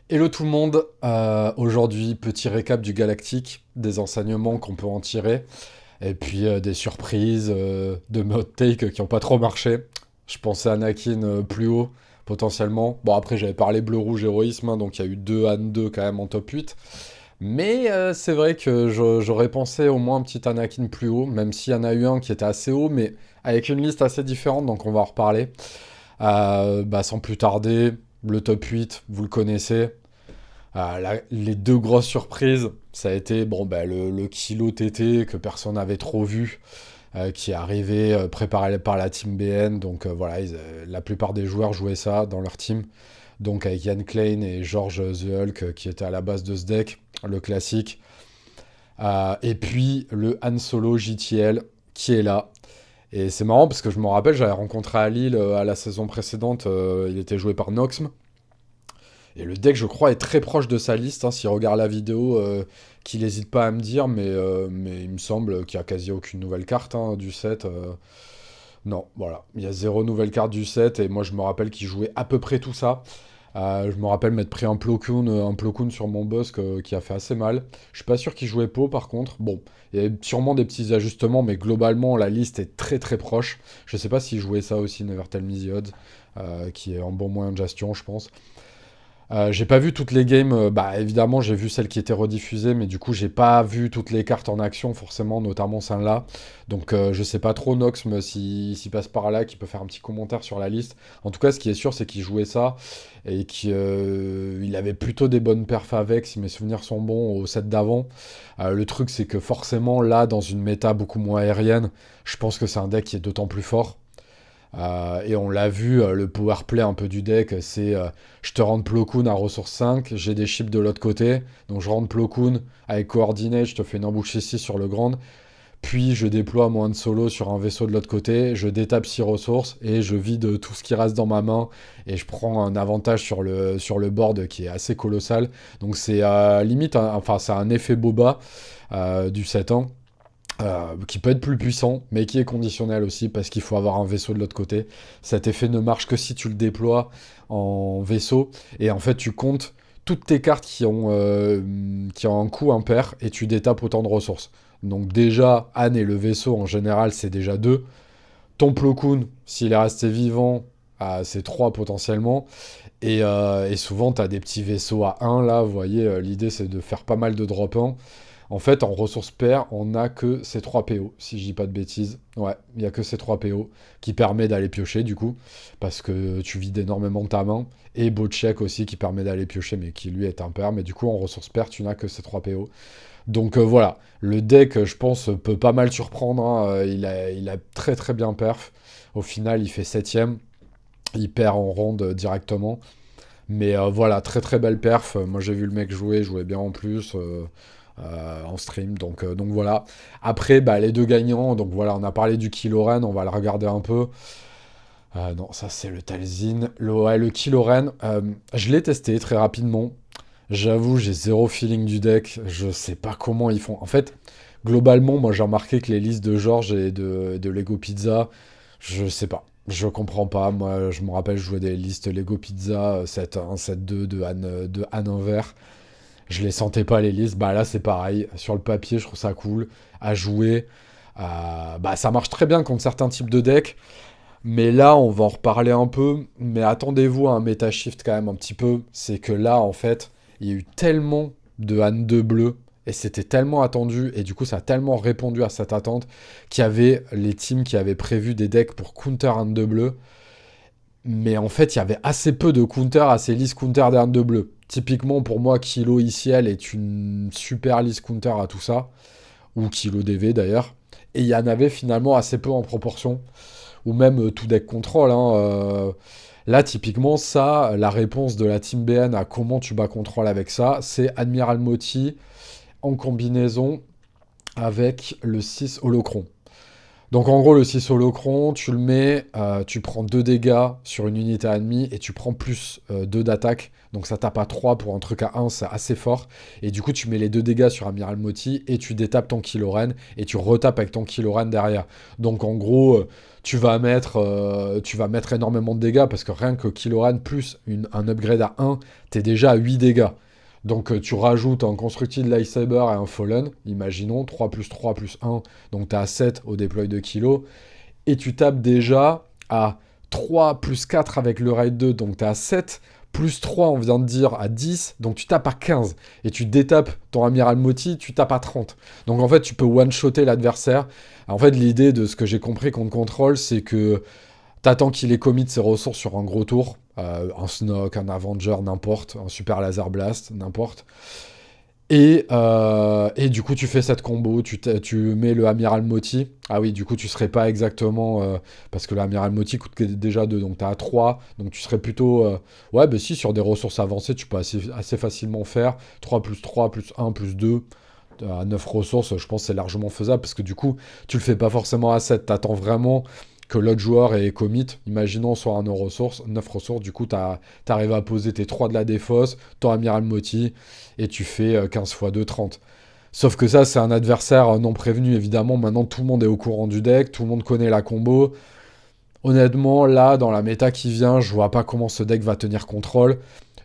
Hello tout le monde, aujourd'hui petit récap du Galactique, des enseignements qu'on peut en tirer, et puis des surprises, de mes hot takes qui n'ont pas trop marché. Je pensais Anakin plus haut, potentiellement. Bon après j'avais parlé bleu-rouge héroïsme, hein, donc il y a eu deux Han 2 quand même en top 8. Mais c'est vrai que j'aurais pensé au moins un petit Anakin plus haut, même s'il y en a eu un qui était assez haut, mais avec une liste assez différente, donc on va en reparler. Sans plus tarder, le top 8, vous le connaissez. Les deux grosses surprises, ça a été le kilo TT que personne n'avait trop vu, qui est arrivé préparé par la team BN. Donc voilà, la plupart des joueurs jouaient ça dans leur team. Donc avec Ian Klein et George The Hulk qui étaient à la base de ce deck, le classique. Et puis le Han Solo JTL qui est là. Et c'est marrant parce que je me rappelle, j'avais rencontré à Lille à la saison précédente, il était joué par Noxm. Et le deck, je crois, est très proche de sa liste. Hein, s'il regarde la vidéo, qu'il n'hésite pas à me dire, mais il me semble qu'il n'y a quasi aucune nouvelle carte hein, du set. Non, voilà. Il y a zéro nouvelle carte du set, et moi je me rappelle qu'il jouait à peu près tout ça. Je me rappelle m'être pris un Plo Koon sur mon boss qui a fait assez mal. Je suis pas sûr qu'il jouait Poe par contre. Bon, il y a sûrement des petits ajustements, mais globalement la liste est très très proche. Je sais pas s'il jouait ça aussi, Never Tell Me the Odds, qui est un bon moyen de gestion, je pense. J'ai pas vu toutes les games, évidemment j'ai vu celles qui étaient rediffusées, mais du coup j'ai pas vu toutes les cartes en action forcément, notamment celle-là. Donc je sais pas trop Nox, mais s'il passe par là, qui peut faire un petit commentaire sur la liste. En tout cas ce qui est sûr c'est qu'il jouait ça, et qu'il avait plutôt des bonnes perfs avec, si mes souvenirs sont bons, au set d'avant. Le truc c'est que forcément là, dans une méta beaucoup moins aérienne, je pense que c'est un deck qui est d'autant plus fort. Et on l'a vu, le power play un peu du deck, c'est je te rends Plo Koon à ressource 5, j'ai des chips de l'autre côté, donc je rentre Plo Koon avec coordinate, je te fais une embouche 6 sur le grand, puis je déploie mon Han Solo sur un vaisseau de l'autre côté, je détape 6 ressources et je vide tout ce qui reste dans ma main et je prends un avantage sur le board qui est assez colossal. Donc c'est limite, enfin c'est un effet boba du 7 ans qui peut être plus puissant, mais qui est conditionnel aussi, parce qu'il faut avoir un vaisseau de l'autre côté. Cet effet ne marche que si tu le déploies en vaisseau, et en fait tu comptes toutes tes cartes qui ont un coût impair, et tu détapes autant de ressources. Donc déjà, Anne et le vaisseau, en général, c'est déjà 2. Ton Plo Koon, s'il est resté vivant, c'est 3 potentiellement. Et souvent, tu as des petits vaisseaux à 1, là, vous voyez, l'idée c'est de faire pas mal de drop 1. En fait, en ressources paires, on n'a que ces 3 PO, si je dis pas de bêtises. Ouais, il n'y a que ces 3 PO qui permet d'aller piocher, du coup, parce que tu vides énormément de ta main. Et Botchek aussi qui permet d'aller piocher, mais qui lui est impair. Mais du coup, en ressources paires, tu n'as que ces 3 PO. Donc voilà, le deck, je pense, peut pas mal surprendre. Hein. Il a très très bien perf. Au final, il fait 7ème. Il perd en ronde directement. Mais voilà, très très belle perf. Moi j'ai vu le mec jouer, il jouait bien en plus en stream. Donc voilà. Après, les deux gagnants, donc voilà, on a parlé du Kiloren, on va le regarder un peu. Non, ça c'est le Talzin. Le Kiloren, je l'ai testé très rapidement. J'avoue, j'ai zéro feeling du deck. Je sais pas comment ils font. En fait, globalement, moi j'ai remarqué que les listes de George et de Lego Pizza, je sais pas. Je comprends pas. Moi, je me rappelle, je jouais des listes Lego Pizza 7-1, 7-2 de Anne Envers. Je les sentais pas les listes. Bah là, c'est pareil. Sur le papier, je trouve ça cool à jouer. Ça marche très bien contre certains types de decks. Mais là, on va en reparler un peu. Mais attendez-vous à un meta shift quand même un petit peu. C'est que là, en fait, il y a eu tellement de Han 2 bleus. Et c'était tellement attendu. Et du coup, ça a tellement répondu à cette attente qu'il y avait les teams qui avaient prévu des decks pour counter Han 2 bleu. Mais en fait, il y avait assez peu de counter à ces listes counter des Han 2 bleu. Typiquement, pour moi, Kilo ICL est une super liste counter à tout ça. Ou Kilo DV d'ailleurs. Et il y en avait finalement assez peu en proportion ou même tout deck control. Hein, là, typiquement, ça, la réponse de la team BN à comment tu bats contrôle avec ça, c'est Admiral Moti en combinaison avec le 6 Holocron. Donc en gros, le 6 holocron, tu le mets, tu prends 2 dégâts sur une unité ennemie et tu prends plus 2 d'attaque. Donc ça tape à 3 pour un truc à 1, c'est assez fort. Et du coup, tu mets les 2 dégâts sur Amiral Moti et tu détapes ton Killoran et tu retapes avec ton Killoran derrière. Donc en gros, tu vas mettre énormément de dégâts parce que rien que Killoran plus un upgrade à 1, t'es déjà à 8 dégâts. Donc tu rajoutes un Constructed Lightsaber et un Fallen, imaginons, 3 plus 3 plus 1, donc tu as 7 au déploy de kilo, et tu tapes déjà à 3 plus 4 avec le raid 2, donc tu as 7, plus 3, on vient de dire, à 10, donc tu tapes à 15, et tu détapes ton Amiral Moti, tu tapes à 30. Donc en fait, tu peux one-shotter l'adversaire. En fait, l'idée de ce que j'ai compris contre Control, c'est que t'attends qu'il ait commit ses ressources sur un gros tour, un Snoke, un Avenger, n'importe, un Super Laser Blast, n'importe. Et du coup, tu fais cette combo, tu mets le Amiral Moti. Ah oui, du coup, tu serais pas exactement. Parce que l'Amiral Moti coûte déjà 2, donc t'as 3. Donc tu serais plutôt. Ouais, bah si, sur des ressources avancées, tu peux assez facilement faire 3 plus 3 plus 1 plus 2 à 9 ressources. Je pense que c'est largement faisable parce que du coup, tu le fais pas forcément à 7. T'attends vraiment que l'autre joueur ait commit. Imaginons soit un 9 ressources, 9 ressources. Du coup, t'arrives à poser tes 3 de la défausse, ton Amiral Moti et tu fais 15 x 2, 30. Sauf que ça, c'est un adversaire non prévenu, évidemment. Maintenant, tout le monde est au courant du deck, tout le monde connaît la combo. Honnêtement, là, dans la méta qui vient, je vois pas comment ce deck va tenir contrôle.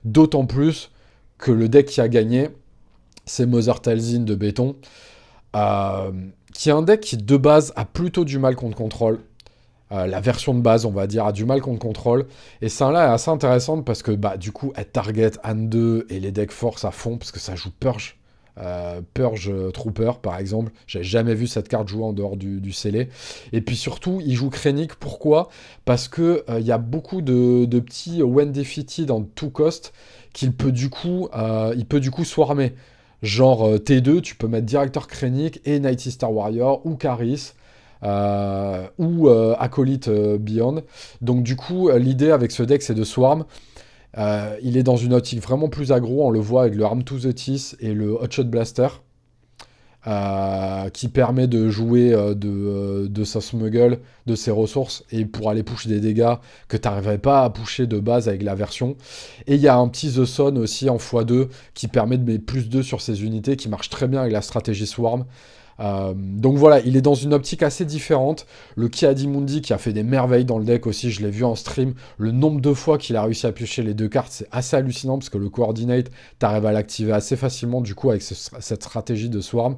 D'autant plus que le deck qui a gagné, c'est Mother Talzin de béton, euh, qui est un deck qui, de base, a plutôt du mal contre contrôle. La version de base, on va dire, a du mal contre contrôle. Et celle-là est assez intéressante parce que, bah, du coup, elle target Han 2 et les decks force à fond, parce que ça joue Purge. Purge Trooper, par exemple. J'ai jamais vu cette carte jouer en dehors du scellé. Et puis surtout, il joue Krennic. Pourquoi? Parce que il y a beaucoup de petits when defeated en two cost il peut du coup swarmer. Genre T2, tu peux mettre directeur Krennic et Nighty Star Warrior ou Caris ou Acolyte Beyond. Donc du coup, l'idée avec ce deck, c'est de swarm. Il est dans une optique vraiment plus aggro, on le voit avec le Arm to the Teeth et le Hotshot Blaster, qui permet de jouer de sa smuggle, de ses ressources, et pour aller pusher des dégâts que tu n'arriverais pas à pusher de base avec la version. Et il y a un petit The Sun aussi en x2 qui permet de mettre plus 2 sur ses unités, qui marche très bien avec la stratégie Swarm. Donc voilà, il est dans une optique assez différente. Le Ki-Adi-Mundi qui a fait des merveilles dans le deck aussi, je l'ai vu en stream. Le nombre de fois qu'il a réussi à piocher les 2 cartes, c'est assez hallucinant parce que le Coordinate, t'arrives à l'activer assez facilement du coup avec cette stratégie de Swarm.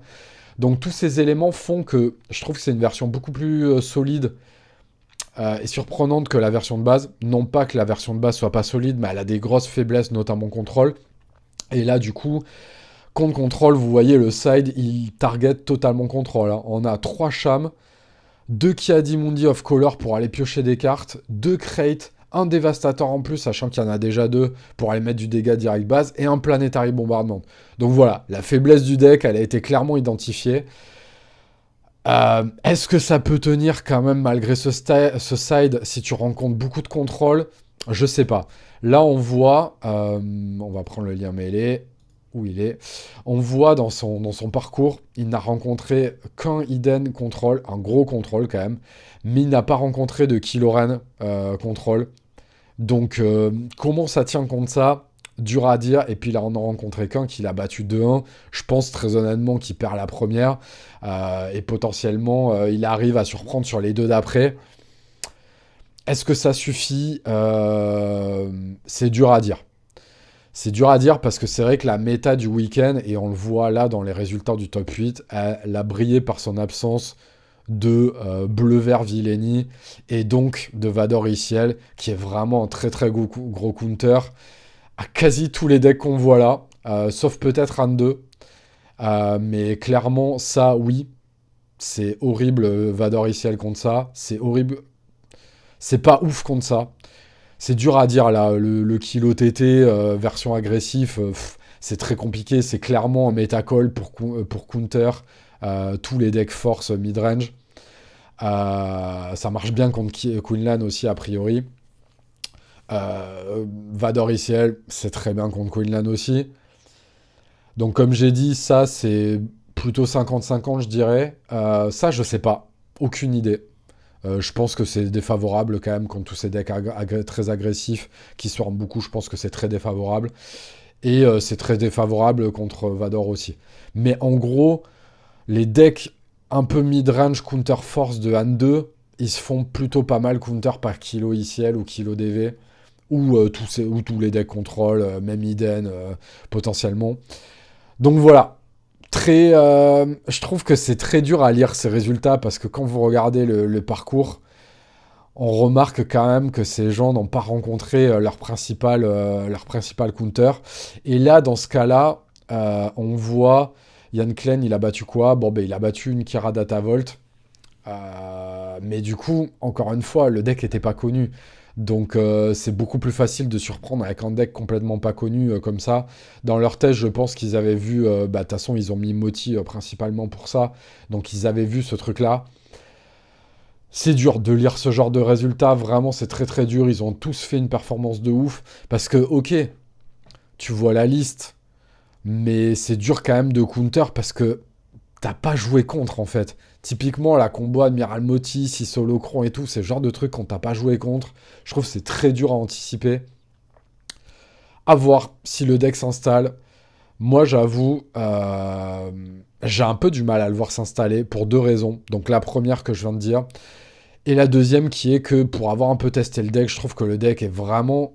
Donc tous ces éléments font que je trouve que c'est une version beaucoup plus solide et surprenante que la version de base. Non pas que la version de base soit pas solide, mais elle a des grosses faiblesses, notamment contrôle. Et là, du coup, contre contrôle, vous voyez, le side, il target totalement contrôle. Hein. On a 3 Shams, 2 Ki-Adi-Mundi of Color pour aller piocher des cartes, 2 Crate, un Dévastateur en plus, sachant qu'il y en a déjà 2 pour aller mettre du dégât direct base, et un Planetary Bombardment. Donc voilà, la faiblesse du deck, elle a été clairement identifiée. Est-ce que ça peut tenir quand même malgré ce side si tu rencontres beaucoup de contrôle? Je sais pas. Là, on voit, on va prendre le lien mêlé, où il est. On voit dans son parcours, il n'a rencontré qu'un hidden control, un gros contrôle quand même, mais il n'a pas rencontré de Killoran contrôle. Donc, comment ça tient contre ça? Dur à dire. Et puis là, on en a rencontré qu'un qui l'a battu 2-1. Je pense très honnêtement qu'il perd la première. Et potentiellement, il arrive à surprendre sur les 2 d'après. Est-ce que ça suffit? C'est dur à dire. C'est dur à dire parce que c'est vrai que la méta du week-end, et on le voit là dans les résultats du top 8, elle a brillé par son absence de bleu-vert Villeni et donc de Vador Iciel, qui est vraiment un très très gros counter à quasi tous les decks qu'on voit là, sauf peut-être un 2. Mais clairement, ça, oui, c'est horrible Vador Iciel contre ça, c'est horrible, c'est pas ouf contre ça. C'est dur à dire là, le kilo TT version agressif, c'est très compliqué, c'est clairement un métacall pour counter tous les decks force midrange. Ça marche bien contre Quinlan aussi a priori. Vador Iciel, c'est très bien contre Quinlan aussi. Donc comme j'ai dit, ça c'est plutôt 50-50 je dirais. Ça je sais pas. aucune idée. Je pense que c'est défavorable quand même contre tous ces decks très agressifs qui se forment beaucoup. Je pense que c'est très défavorable. Et c'est très défavorable contre Vador aussi. Mais en gros, les decks un peu mid-range counter force de Han 2, ils se font plutôt pas mal counter par kilo ICL ou kilo DV. Ou tous les decks contrôle, même Iden potentiellement. Donc voilà. Je trouve que c'est très dur à lire ces résultats parce que quand vous regardez le parcours, on remarque quand même que ces gens n'ont pas rencontré leur principal counter. Et là, dans ce cas-là, on voit Yann Klein, il a battu quoi? Bon, ben, il a battu une Kira Datavolt. Mais du coup, encore une fois, le deck n'était pas connu. Donc c'est beaucoup plus facile de surprendre avec un deck complètement pas connu comme ça. Dans leur test, je pense qu'ils avaient vu... de toute façon, ils ont mis Moti principalement pour ça. Donc ils avaient vu ce truc-là. C'est dur de lire ce genre de résultats, vraiment c'est très très dur, ils ont tous fait une performance de ouf, parce que ok, tu vois la liste, mais c'est dur quand même de counter parce que t'as pas joué contre en fait. Typiquement la combo Admiral Moti, si Holocron et tout, c'est le genre de truc qu'on t'a pas joué contre, je trouve que c'est très dur à anticiper. À voir si le deck s'installe. Moi j'avoue, j'ai un peu du mal à le voir s'installer pour deux raisons. Donc la première que je viens de dire, et la deuxième qui est que pour avoir un peu testé le deck, je trouve que le deck est vraiment,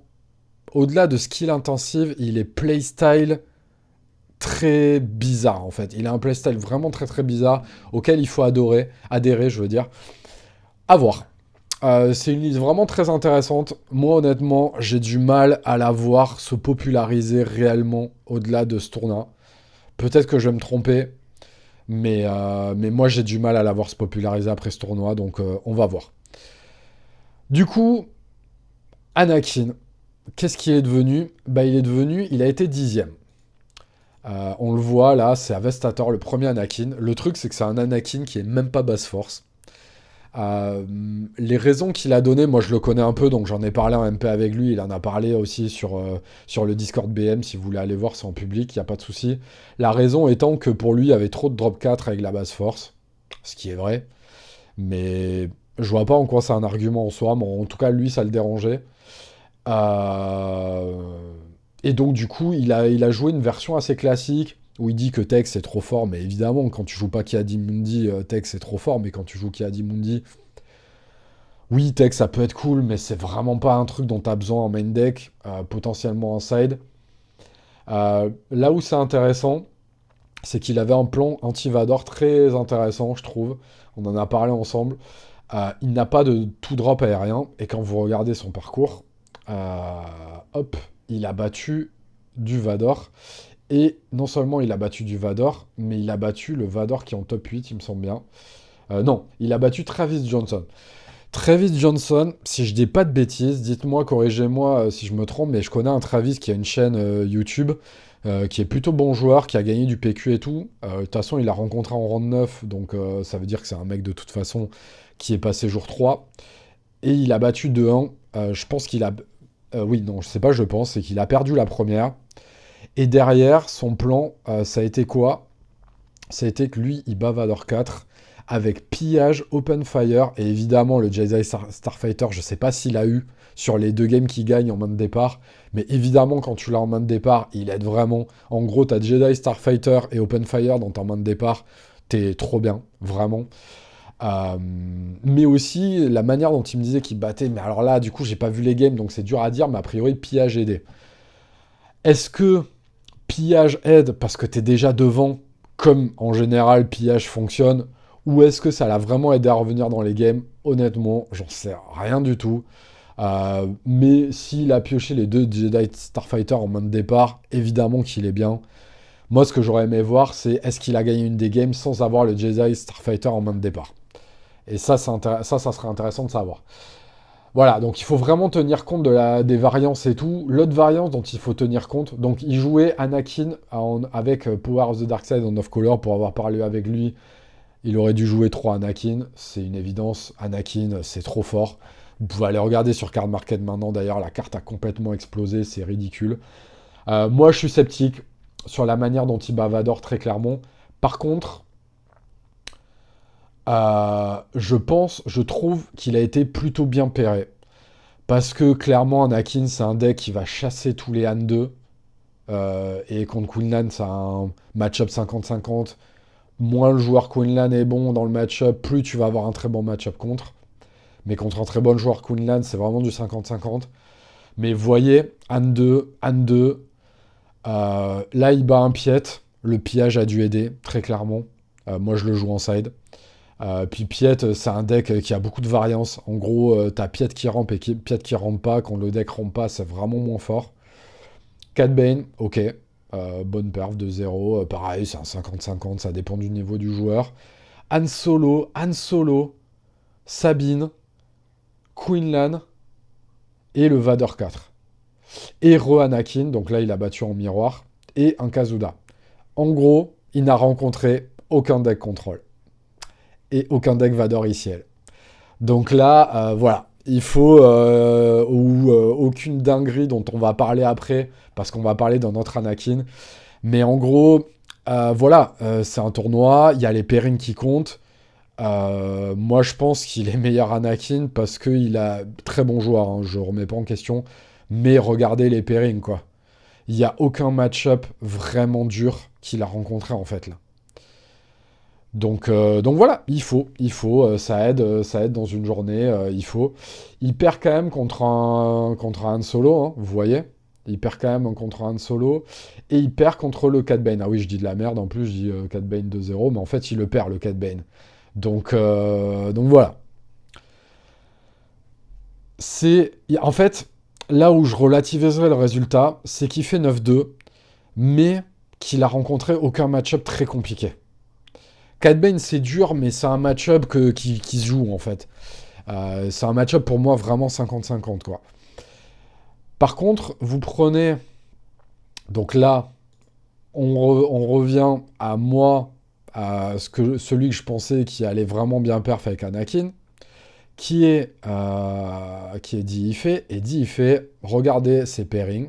au-delà de skill intensive, il est playstyle très bizarre en fait. Il a un playstyle vraiment très très bizarre auquel il faut adhérer, je veux dire. À voir. C'est une liste vraiment très intéressante. Moi honnêtement, j'ai du mal à la voir se populariser réellement au-delà de ce tournoi. Peut-être que je vais me tromper, mais moi j'ai du mal à la voir se populariser après ce tournoi, donc on va voir. Du coup, Anakin, qu'est-ce qu'il est devenu? Bah, il a été 10e. On le voit là, c'est Avestator, le premier Anakin. Le truc, c'est que c'est un Anakin qui est même pas basse force. Euh, les raisons qu'il a données, moi je le connais un peu, donc j'en ai parlé en MP avec lui. Il en a parlé aussi sur le Discord BM. Si vous voulez aller voir, c'est en public, il n'y a pas de souci. La raison étant que pour lui, il y avait trop de drop 4 avec la basse force, ce qui est vrai. Mais je vois pas en quoi c'est un argument en soi. Mais en tout cas, lui, ça le dérangeait. Euh, Et donc, du coup, il a joué une version assez classique où il dit que Tex est trop fort. Mais évidemment, quand tu joues pas Ki-Adi-Mundi, Tex est trop fort. Mais quand tu joues Ki-Adi-Mundi, oui, Tex ça peut être cool, mais c'est vraiment pas un truc dont tu as besoin en main deck, potentiellement en side. Là où c'est intéressant, c'est qu'il avait un plan anti-Vador très intéressant, je trouve. On en a parlé ensemble. Il n'a pas de tout drop aérien, et quand vous regardez son parcours, euh, hop, il a battu du Vador. Et non seulement il a battu du Vador, mais il a battu le Vador qui est en top 8, il me semble bien. Non, il a battu Travis Johnson. Travis Johnson, si je dis pas de bêtises, dites-moi, corrigez-moi si je me trompe, mais je connais un Travis qui a une chaîne YouTube, qui est plutôt bon joueur, qui a gagné du PQ et tout. De toute façon, il l'a rencontré en round 9, donc ça veut dire que c'est un mec de toute façon qui est passé jour 3. Et il a battu 2-1. Je pense qu'il a... oui, non, je sais pas, je pense, c'est qu'il a perdu la première. Et derrière, son plan, ça a été quoi? Ça a été que lui, il bat Vador 4 avec pillage, open fire, et évidemment le Jedi Starfighter, je sais pas s'il a eu sur les deux games qu'il gagne en main de départ, mais évidemment quand tu l'as en main de départ, il aide vraiment. En gros, t'as Jedi Starfighter et open fire dans ta main de départ, t'es trop bien, vraiment. Euh, mais aussi la manière dont il me disait qu'il battait, mais alors là, du coup, j'ai pas vu les games, donc c'est dur à dire, mais a priori, pillage aidé. Est-ce que pillage aide parce que t'es déjà devant, comme en général pillage fonctionne, ou est-ce que ça l'a vraiment aidé à revenir dans les games? Honnêtement, j'en sais rien du tout. Mais s'il a pioché les deux Jedi Starfighter en main de départ, évidemment qu'il est bien. Moi, ce que j'aurais aimé voir, c'est est-ce qu'il a gagné une des games sans avoir le Jedi Starfighter en main de départ. Et ça serait intéressant de savoir. Voilà, donc il faut vraiment tenir compte des variances et tout. L'autre variance dont il faut tenir compte, donc il jouait Anakin avec Power of the Dark Side en off-color pour avoir parlé avec lui. Il aurait dû jouer 3 Anakin, c'est une évidence. Anakin, c'est trop fort. Vous pouvez aller regarder sur Card Market maintenant, d'ailleurs, la carte a complètement explosé, c'est ridicule. Moi, je suis sceptique sur la manière dont il bat Vador, très clairement. Par contre, Je trouve qu'il a été plutôt bien pairé. Parce que clairement, Anakin, c'est un deck qui va chasser tous les Han 2. Et contre Quinlan, c'est un match-up 50-50. Moins le joueur Quinlan est bon dans le match-up, plus tu vas avoir un très bon match-up contre. Mais contre un très bon joueur Quinlan, c'est vraiment du 50-50. Mais vous voyez, Han 2, Han 2. Là, il bat un Piet. Le pillage a dû aider, très clairement. Moi, je le joue en side. Puis Piet, c'est un deck qui a beaucoup de variance. En gros, t'as Piet qui rampe et Piet qui rampe pas. Quand le deck rampe pas, c'est vraiment moins fort. Cad Bane, ok. Bonne perf de 0. Pareil, c'est un 50-50, ça dépend du niveau du joueur. Han Solo, Sabine, Quinlan et le Vader 4. Et Anakin, donc là il a battu en miroir, et un Kazuda. En gros, il n'a rencontré aucun deck contrôle. Et aucun deck Vader ICL. Donc là, voilà. Il faut aucune dinguerie dont on va parler après, parce qu'on va parler d'un autre Anakin. Mais en gros, voilà, c'est un tournoi, il y a les pairings qui comptent. Moi, je pense qu'il est meilleur Anakin parce qu'il a très bon joueur, hein, je remets pas en question. Mais regardez les pairings, quoi. Il n'y a aucun match-up vraiment dur qu'il a rencontré, en fait, là. Donc voilà, ça aide dans une journée, il faut. Il perd quand même contre un Han Solo, hein, vous voyez. Il perd quand même contre un Han Solo, et il perd contre le Cad Bane. Ah oui, je dis de la merde, en plus je dis Cad Bane 2-0, mais en fait il le perd, le Cad Bane. Donc voilà. En fait, là où je relativiserai le résultat, c'est qu'il fait 9-2, mais qu'il a rencontré aucun match-up très compliqué. Cad Bane, c'est dur, mais c'est un match-up qui se joue, en fait. C'est un match-up, pour moi, vraiment 50-50, quoi. Par contre, vous prenez... Donc là, on revient à moi, à celui que je pensais qui allait vraiment bien perf avec Anakin, qui est Di-Ife. Et Di-Ife, regardez ses pairings.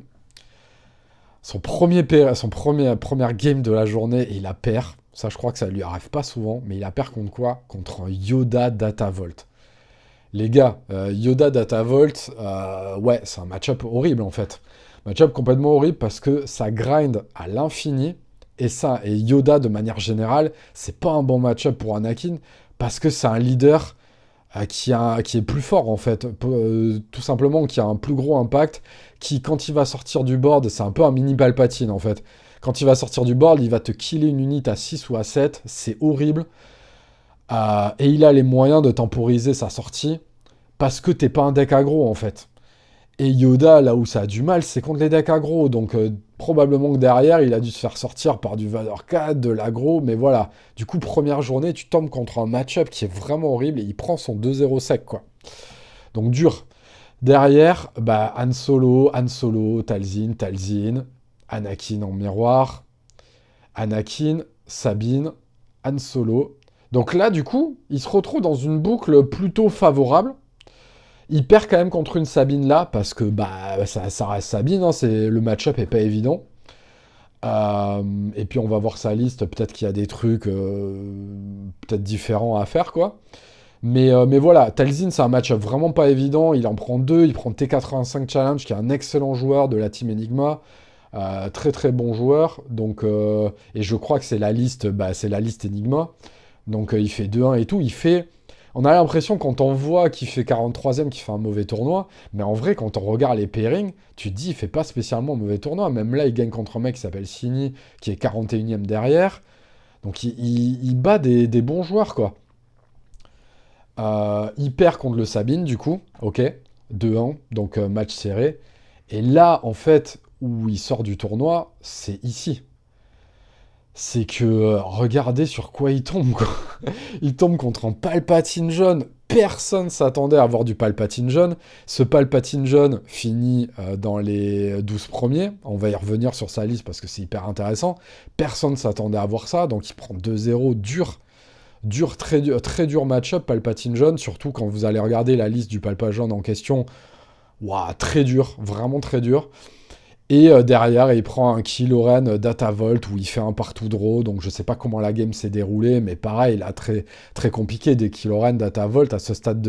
Première game de la journée, il a pair. Ça, je crois que ça lui arrive pas souvent, mais il a perd contre quoi? Contre un Yoda Datavolt. Les gars, Yoda Datavolt, ouais, c'est un match-up horrible en fait. Match-up complètement horrible parce que ça grind à l'infini. Et Yoda, de manière générale, c'est pas un bon match-up pour Anakin parce que c'est un leader qui est plus fort en fait. Tout simplement, qui a un plus gros impact. Qui, quand il va sortir du board, c'est un peu un mini Palpatine en fait. Quand il va sortir du board, il va te killer une unité à 6 ou à 7. C'est horrible. Et il a les moyens de temporiser sa sortie. Parce que t'es pas un deck aggro, en fait. Et Yoda, là où ça a du mal, c'est contre les decks aggro. Donc, probablement que derrière, il a dû se faire sortir par du Vader 4, de l'aggro. Mais voilà. Du coup, première journée, tu tombes contre un match-up qui est vraiment horrible. Et il prend son 2-0 sec, quoi. Donc, dur. Derrière, bah, Han Solo, Talzin, Anakin en miroir, Anakin, Sabine, Han Solo. Donc là, du coup, il se retrouve dans une boucle plutôt favorable. Il perd quand même contre une Sabine là, parce que bah, ça reste Sabine, hein, le match-up est pas évident. Et puis on va voir sa liste, peut-être qu'il y a des trucs peut-être différents à faire, quoi. Mais voilà, Talzin, c'est un match-up vraiment pas évident. Il en prend deux, il prend T85 Challenge, qui est un excellent joueur de la Team Enigma. Très très bon joueur. Donc, et je crois que c'est la liste Enigma. Donc il fait 2-1 et tout. On a l'impression quand on voit qu'il fait 43ème, qu'il fait un mauvais tournoi. Mais en vrai, quand on regarde les pairings, tu te dis, il fait pas spécialement un mauvais tournoi. Même là, il gagne contre un mec qui s'appelle Sini, qui est 41ème derrière. Donc il bat des bons joueurs, quoi. Il perd contre le Sabine, du coup. Ok, 2-1, donc match serré. Et là, en fait, où il sort du tournoi, c'est ici. C'est que, regardez sur quoi il tombe, quoi. Il tombe contre un Palpatine jaune. Personne s'attendait à avoir du Palpatine jaune. Ce Palpatine jaune finit dans les 12 premiers. On va y revenir sur sa liste parce que c'est hyper intéressant. Personne s'attendait à voir ça, donc il prend 2-0 dur. Très dur match-up, Palpatine jaune, surtout quand vous allez regarder la liste du Palpa jaune en question. Waouh, très dur, vraiment très dur. Et derrière, il prend un Killoren Datavolt où il fait un partout draw. Donc je sais pas comment la game s'est déroulée, mais pareil, là, très, très compliqué. Des Killoren Datavolt à ce stade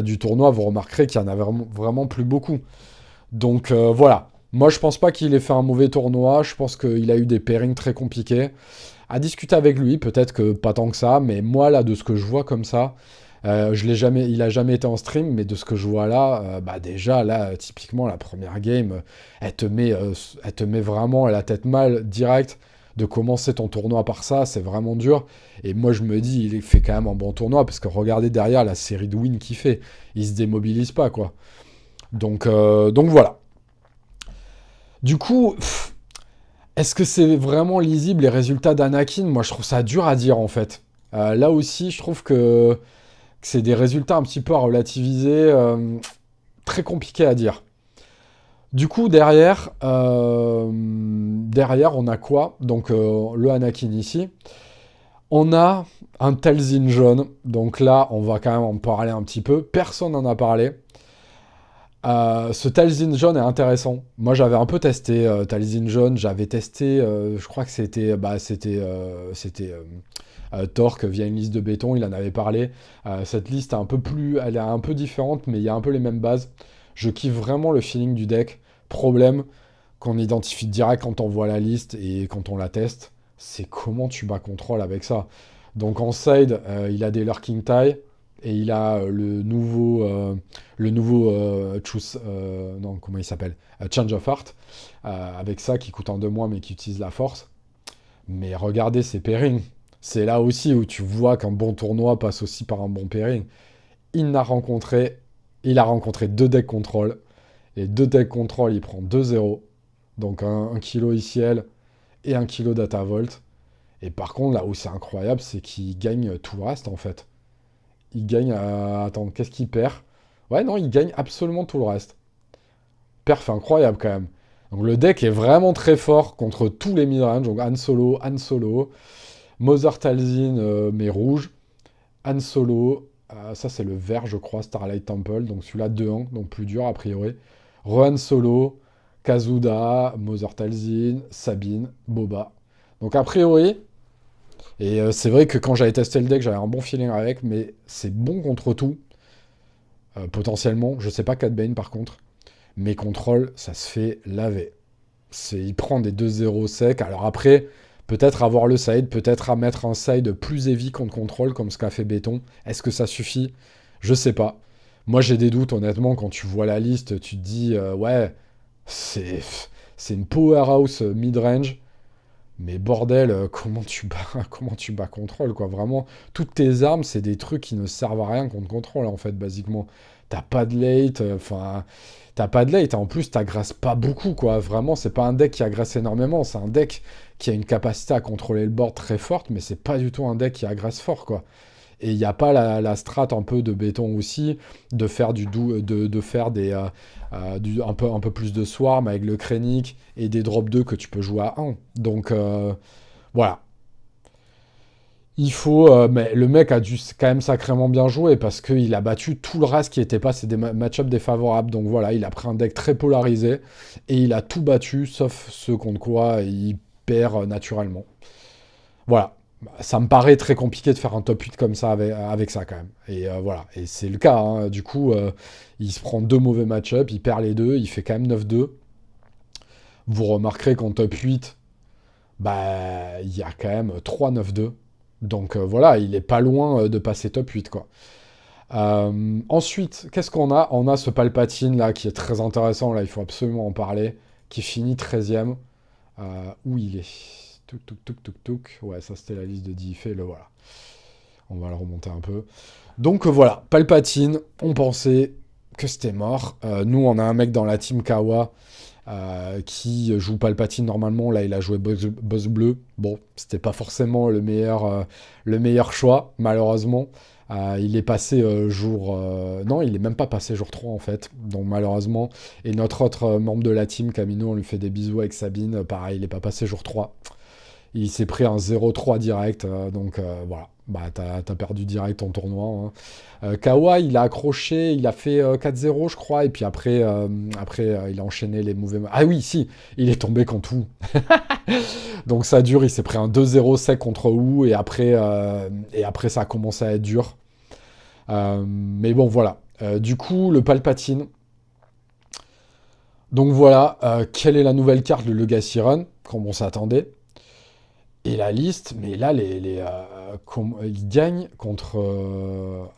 du tournoi, vous remarquerez qu'il y en a vraiment, vraiment plus beaucoup. Donc voilà. Moi, je pense pas qu'il ait fait un mauvais tournoi. Je pense qu'il a eu des pairings très compliqués. À discuter avec lui, peut-être que pas tant que ça, mais moi, là, de ce que je vois comme ça, il a jamais été en stream, mais de ce que je vois là, bah déjà, là, typiquement, la première game, elle te met vraiment la tête mal direct de commencer ton tournoi par ça, c'est vraiment dur. Et moi, je me dis, il fait quand même un bon tournoi, parce que regardez derrière la série de wins qu'il fait, il se démobilise pas, quoi. Donc voilà. Du coup, est-ce que c'est vraiment lisible les résultats d'Anakin? Moi, je trouve ça dur à dire, en fait. Là aussi, je trouve que c'est des résultats un petit peu à relativiser, très compliqué à dire. Du coup, derrière, on a quoi? Donc, le Anakin ici. On a un Talzin jaune. Donc là, on va quand même en parler un petit peu. Personne n'en a parlé. Ce Talzin jaune est intéressant. Moi, j'avais un peu testé Talzin jaune. J'avais testé, je crois que c'était Torque via une liste de béton. Il en avait parlé. Cette liste est un peu plus, elle est un peu différente, mais il y a un peu les mêmes bases. Je kiffe vraiment le feeling du deck. Problème qu'on identifie direct quand on voit la liste et quand on la teste, c'est comment tu bats contrôle avec ça. Donc en side, il a des Lurking Tie. Et il a le nouveau choose, non, comment il s'appelle? Change of Heart, avec ça qui coûte en 2 mois mais qui utilise la force. Mais regardez ses pairings. C'est là aussi où tu vois qu'un bon tournoi passe aussi par un bon pairing. Il a rencontré 2 decks contrôle. Et 2 decks contrôle, il prend 2-0. Donc un kilo ICL et un kilo Datavolt. Et par contre, là où c'est incroyable, c'est qu'il gagne tout le reste en fait. Il gagne à... Attends, qu'est-ce qu'il perd? Ouais, non, il gagne absolument tout le reste. Perf incroyable quand même. Donc le deck est vraiment très fort contre tous les midrange. Donc Han Solo, Mother Talzin, mais rouge. Han Solo, ça c'est le vert, je crois, Starlight Temple. Donc celui-là 2-1, donc plus dur a priori. Rohan Solo, Kazuda, Mother Talzin, Sabine, Boba. Donc a priori, et c'est vrai que quand j'avais testé le deck, j'avais un bon feeling avec, mais c'est bon contre tout, potentiellement. Je sais pas Cat Bane par contre, mais contrôle, ça se fait laver. Il prend des 2-0 secs. Alors après, peut-être avoir le side, peut-être à mettre un side plus heavy contre contrôle, comme ce qu'a fait Béton. Est-ce que ça suffit? Je sais pas. Moi j'ai des doutes, honnêtement, quand tu vois la liste, tu te dis, ouais, c'est c'est une powerhouse mid-range. Mais bordel, comment tu bats contrôle, quoi. Vraiment, toutes tes armes, c'est des trucs qui ne servent à rien contre contrôle, en fait, basiquement. T'as pas de late, enfin, t'as pas de late, en plus, t'agresses pas beaucoup, quoi. Vraiment, c'est pas un deck qui agresse énormément, c'est un deck qui a une capacité à contrôler le board très forte, mais c'est pas du tout un deck qui agresse fort, quoi. Et il n'y a pas la strat un peu de béton aussi, de faire de faire un peu plus de swarm avec le Krennic et des drop 2 que tu peux jouer à 1. Donc voilà. Mais le mec a dû quand même sacrément bien jouer parce qu'il a battu tout le reste qui n'était pas, c'est des match-ups défavorables. Donc voilà, il a pris un deck très polarisé et il a tout battu sauf ce contre quoi il perd naturellement. Voilà. Ça me paraît très compliqué de faire un top 8 comme ça avec ça quand même. Et voilà. Et c'est le cas, hein. Du coup, il se prend 2 mauvais match-up, il perd les deux, il fait quand même 9-2. Vous remarquerez qu'en top 8, bah, il y a quand même 3-9-2. Donc voilà, il est pas loin de passer top 8, quoi. Ensuite, qu'est-ce qu'on a? On a ce Palpatine là qui est très intéressant, là il faut absolument en parler, qui finit 13e. Où il est? Touk touk touk touk touk. Ouais, ça c'était la liste de DIF, le voilà. On va le remonter un peu. Donc voilà, Palpatine, on pensait que c'était mort. Nous, on a un mec dans la team Kawa qui joue Palpatine normalement. Là, il a joué Boss Bleu. Bon, c'était pas forcément le meilleur choix, malheureusement. Il est passé jour... Non, il est même pas passé jour 3 en fait. Donc malheureusement. Et notre autre membre de la team, Camino, on lui fait des bisous avec Sabine. Pareil, il est pas passé jour 3. Il s'est pris un 0-3 direct, donc voilà. Bah, t'as perdu direct ton tournoi, hein. Kawhi, il a accroché, il a fait 4-0, je crois, et puis après, il a enchaîné les mauvais... Ah oui, si, il est tombé contre Wu. Donc ça dure, il s'est pris un 2-0 sec contre Wu, et après, ça a commencé à être dur. Mais bon, voilà. Du coup, le Palpatine. Donc voilà, quelle est la nouvelle carte, le Legacy Run, comme on s'attendait. Et la liste, mais là, ils gagnent contre...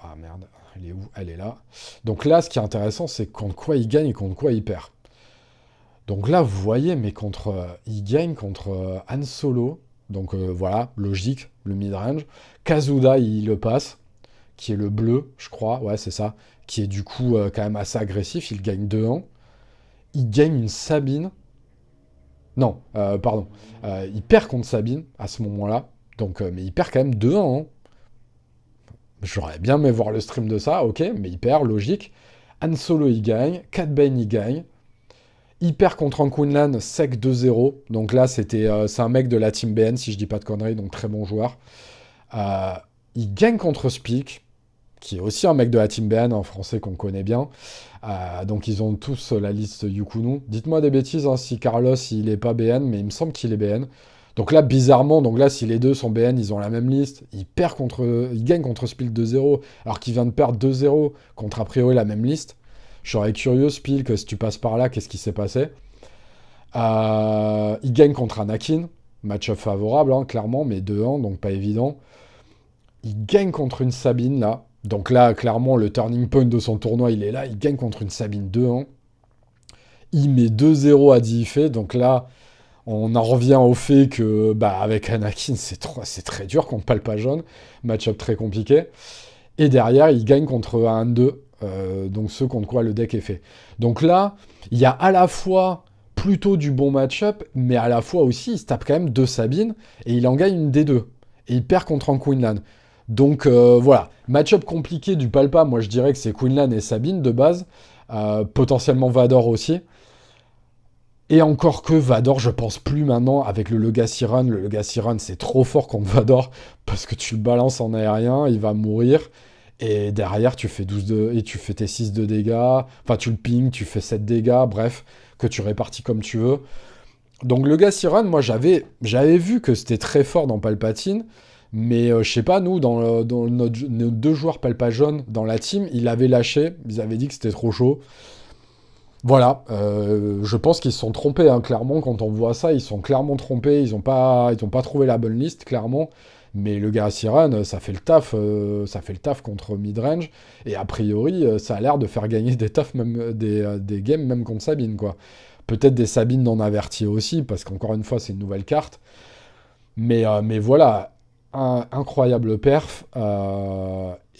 Ah merde, elle est où? Elle est là. Donc là, ce qui est intéressant, c'est contre quoi ils gagnent et contre quoi ils perdent. Donc là, vous voyez, mais ils gagnent contre Han Solo. Donc voilà, logique, le mid-range. Kazuda, il le passe, qui est le bleu, je crois. Ouais, c'est ça. Qui est du coup quand même assez agressif. Il gagne 2-1. Il gagne une Sabine. Non, pardon. Il perd contre Sabine à ce moment-là. Donc, mais il perd quand même 2-1, hein. J'aurais bien aimé voir le stream de ça, ok, mais il perd, logique. Han Solo, il gagne. Cad Bane, il gagne. Il perd contre un Quinlan sec 2-0. Donc là, c'est un mec de la team BN, si je dis pas de conneries, donc très bon joueur. Euh, il gagne contre Speak, qui est aussi un mec de la team BN, en français qu'on connaît bien. Donc ils ont tous la liste Yukunu. Dites-moi des bêtises, hein, si Carlos il est pas BN, mais il me semble qu'il est BN. Donc là, bizarrement, donc là, si les deux sont BN, ils ont la même liste. Il gagne contre Spilk 2-0, alors qu'il vient de perdre 2-0 contre a priori la même liste. Je serais curieux, Spilk, si tu passes par là, qu'est-ce qui s'est passé? Il gagne contre Anakin, match-up favorable, hein, clairement, mais 2-1, donc pas évident. Il gagne contre une Sabine, là. Donc là, clairement, le turning point de son tournoi, il est là. Il gagne contre une Sabine 2-1. Il met 2-0 à DIF. Donc là, on en revient au fait que, bah, avec Anakin, c'est très dur contre Palpa Jaune. Match-up très compliqué. Et derrière, il gagne contre un 2. Donc ce contre quoi le deck est fait. Donc là, il y a à la fois plutôt du bon match-up, mais à la fois aussi, il se tape quand même deux Sabines, et il en gagne une des deux. Et il perd contre un Quinlan. Donc voilà, match-up compliqué du Palpa, moi je dirais que c'est Quinlan et Sabine de base, potentiellement Vador aussi. Et encore que Vador, je pense plus maintenant avec le Legacy Run. Le Legacy Run, c'est trop fort contre Vador, parce que tu le balances en aérien, il va mourir. Et derrière, tu fais 12 et tu fais tes 6 de dégâts. Enfin, tu le ping, tu fais 7 dégâts, bref, que tu répartis comme tu veux. Donc le Legacy Run, moi j'avais vu que c'était très fort dans Palpatine. Mais je sais pas, nous, dans nos deux joueurs Palpa jaune dans la team, ils l'avaient lâché. Ils avaient dit que c'était trop chaud. Voilà, je pense qu'ils se sont trompés, hein, clairement, quand on voit ça, ils sont clairement trompés, ils ont pas trouvé la bonne liste, clairement, mais le Legacy Run, ça fait le taf contre midrange, et a priori, ça a l'air de faire gagner des tafs, même, des games, même contre Sabine, quoi. Peut-être des Sabines non averties aussi, parce qu'encore une fois, c'est une nouvelle carte, mais voilà, incroyable perf,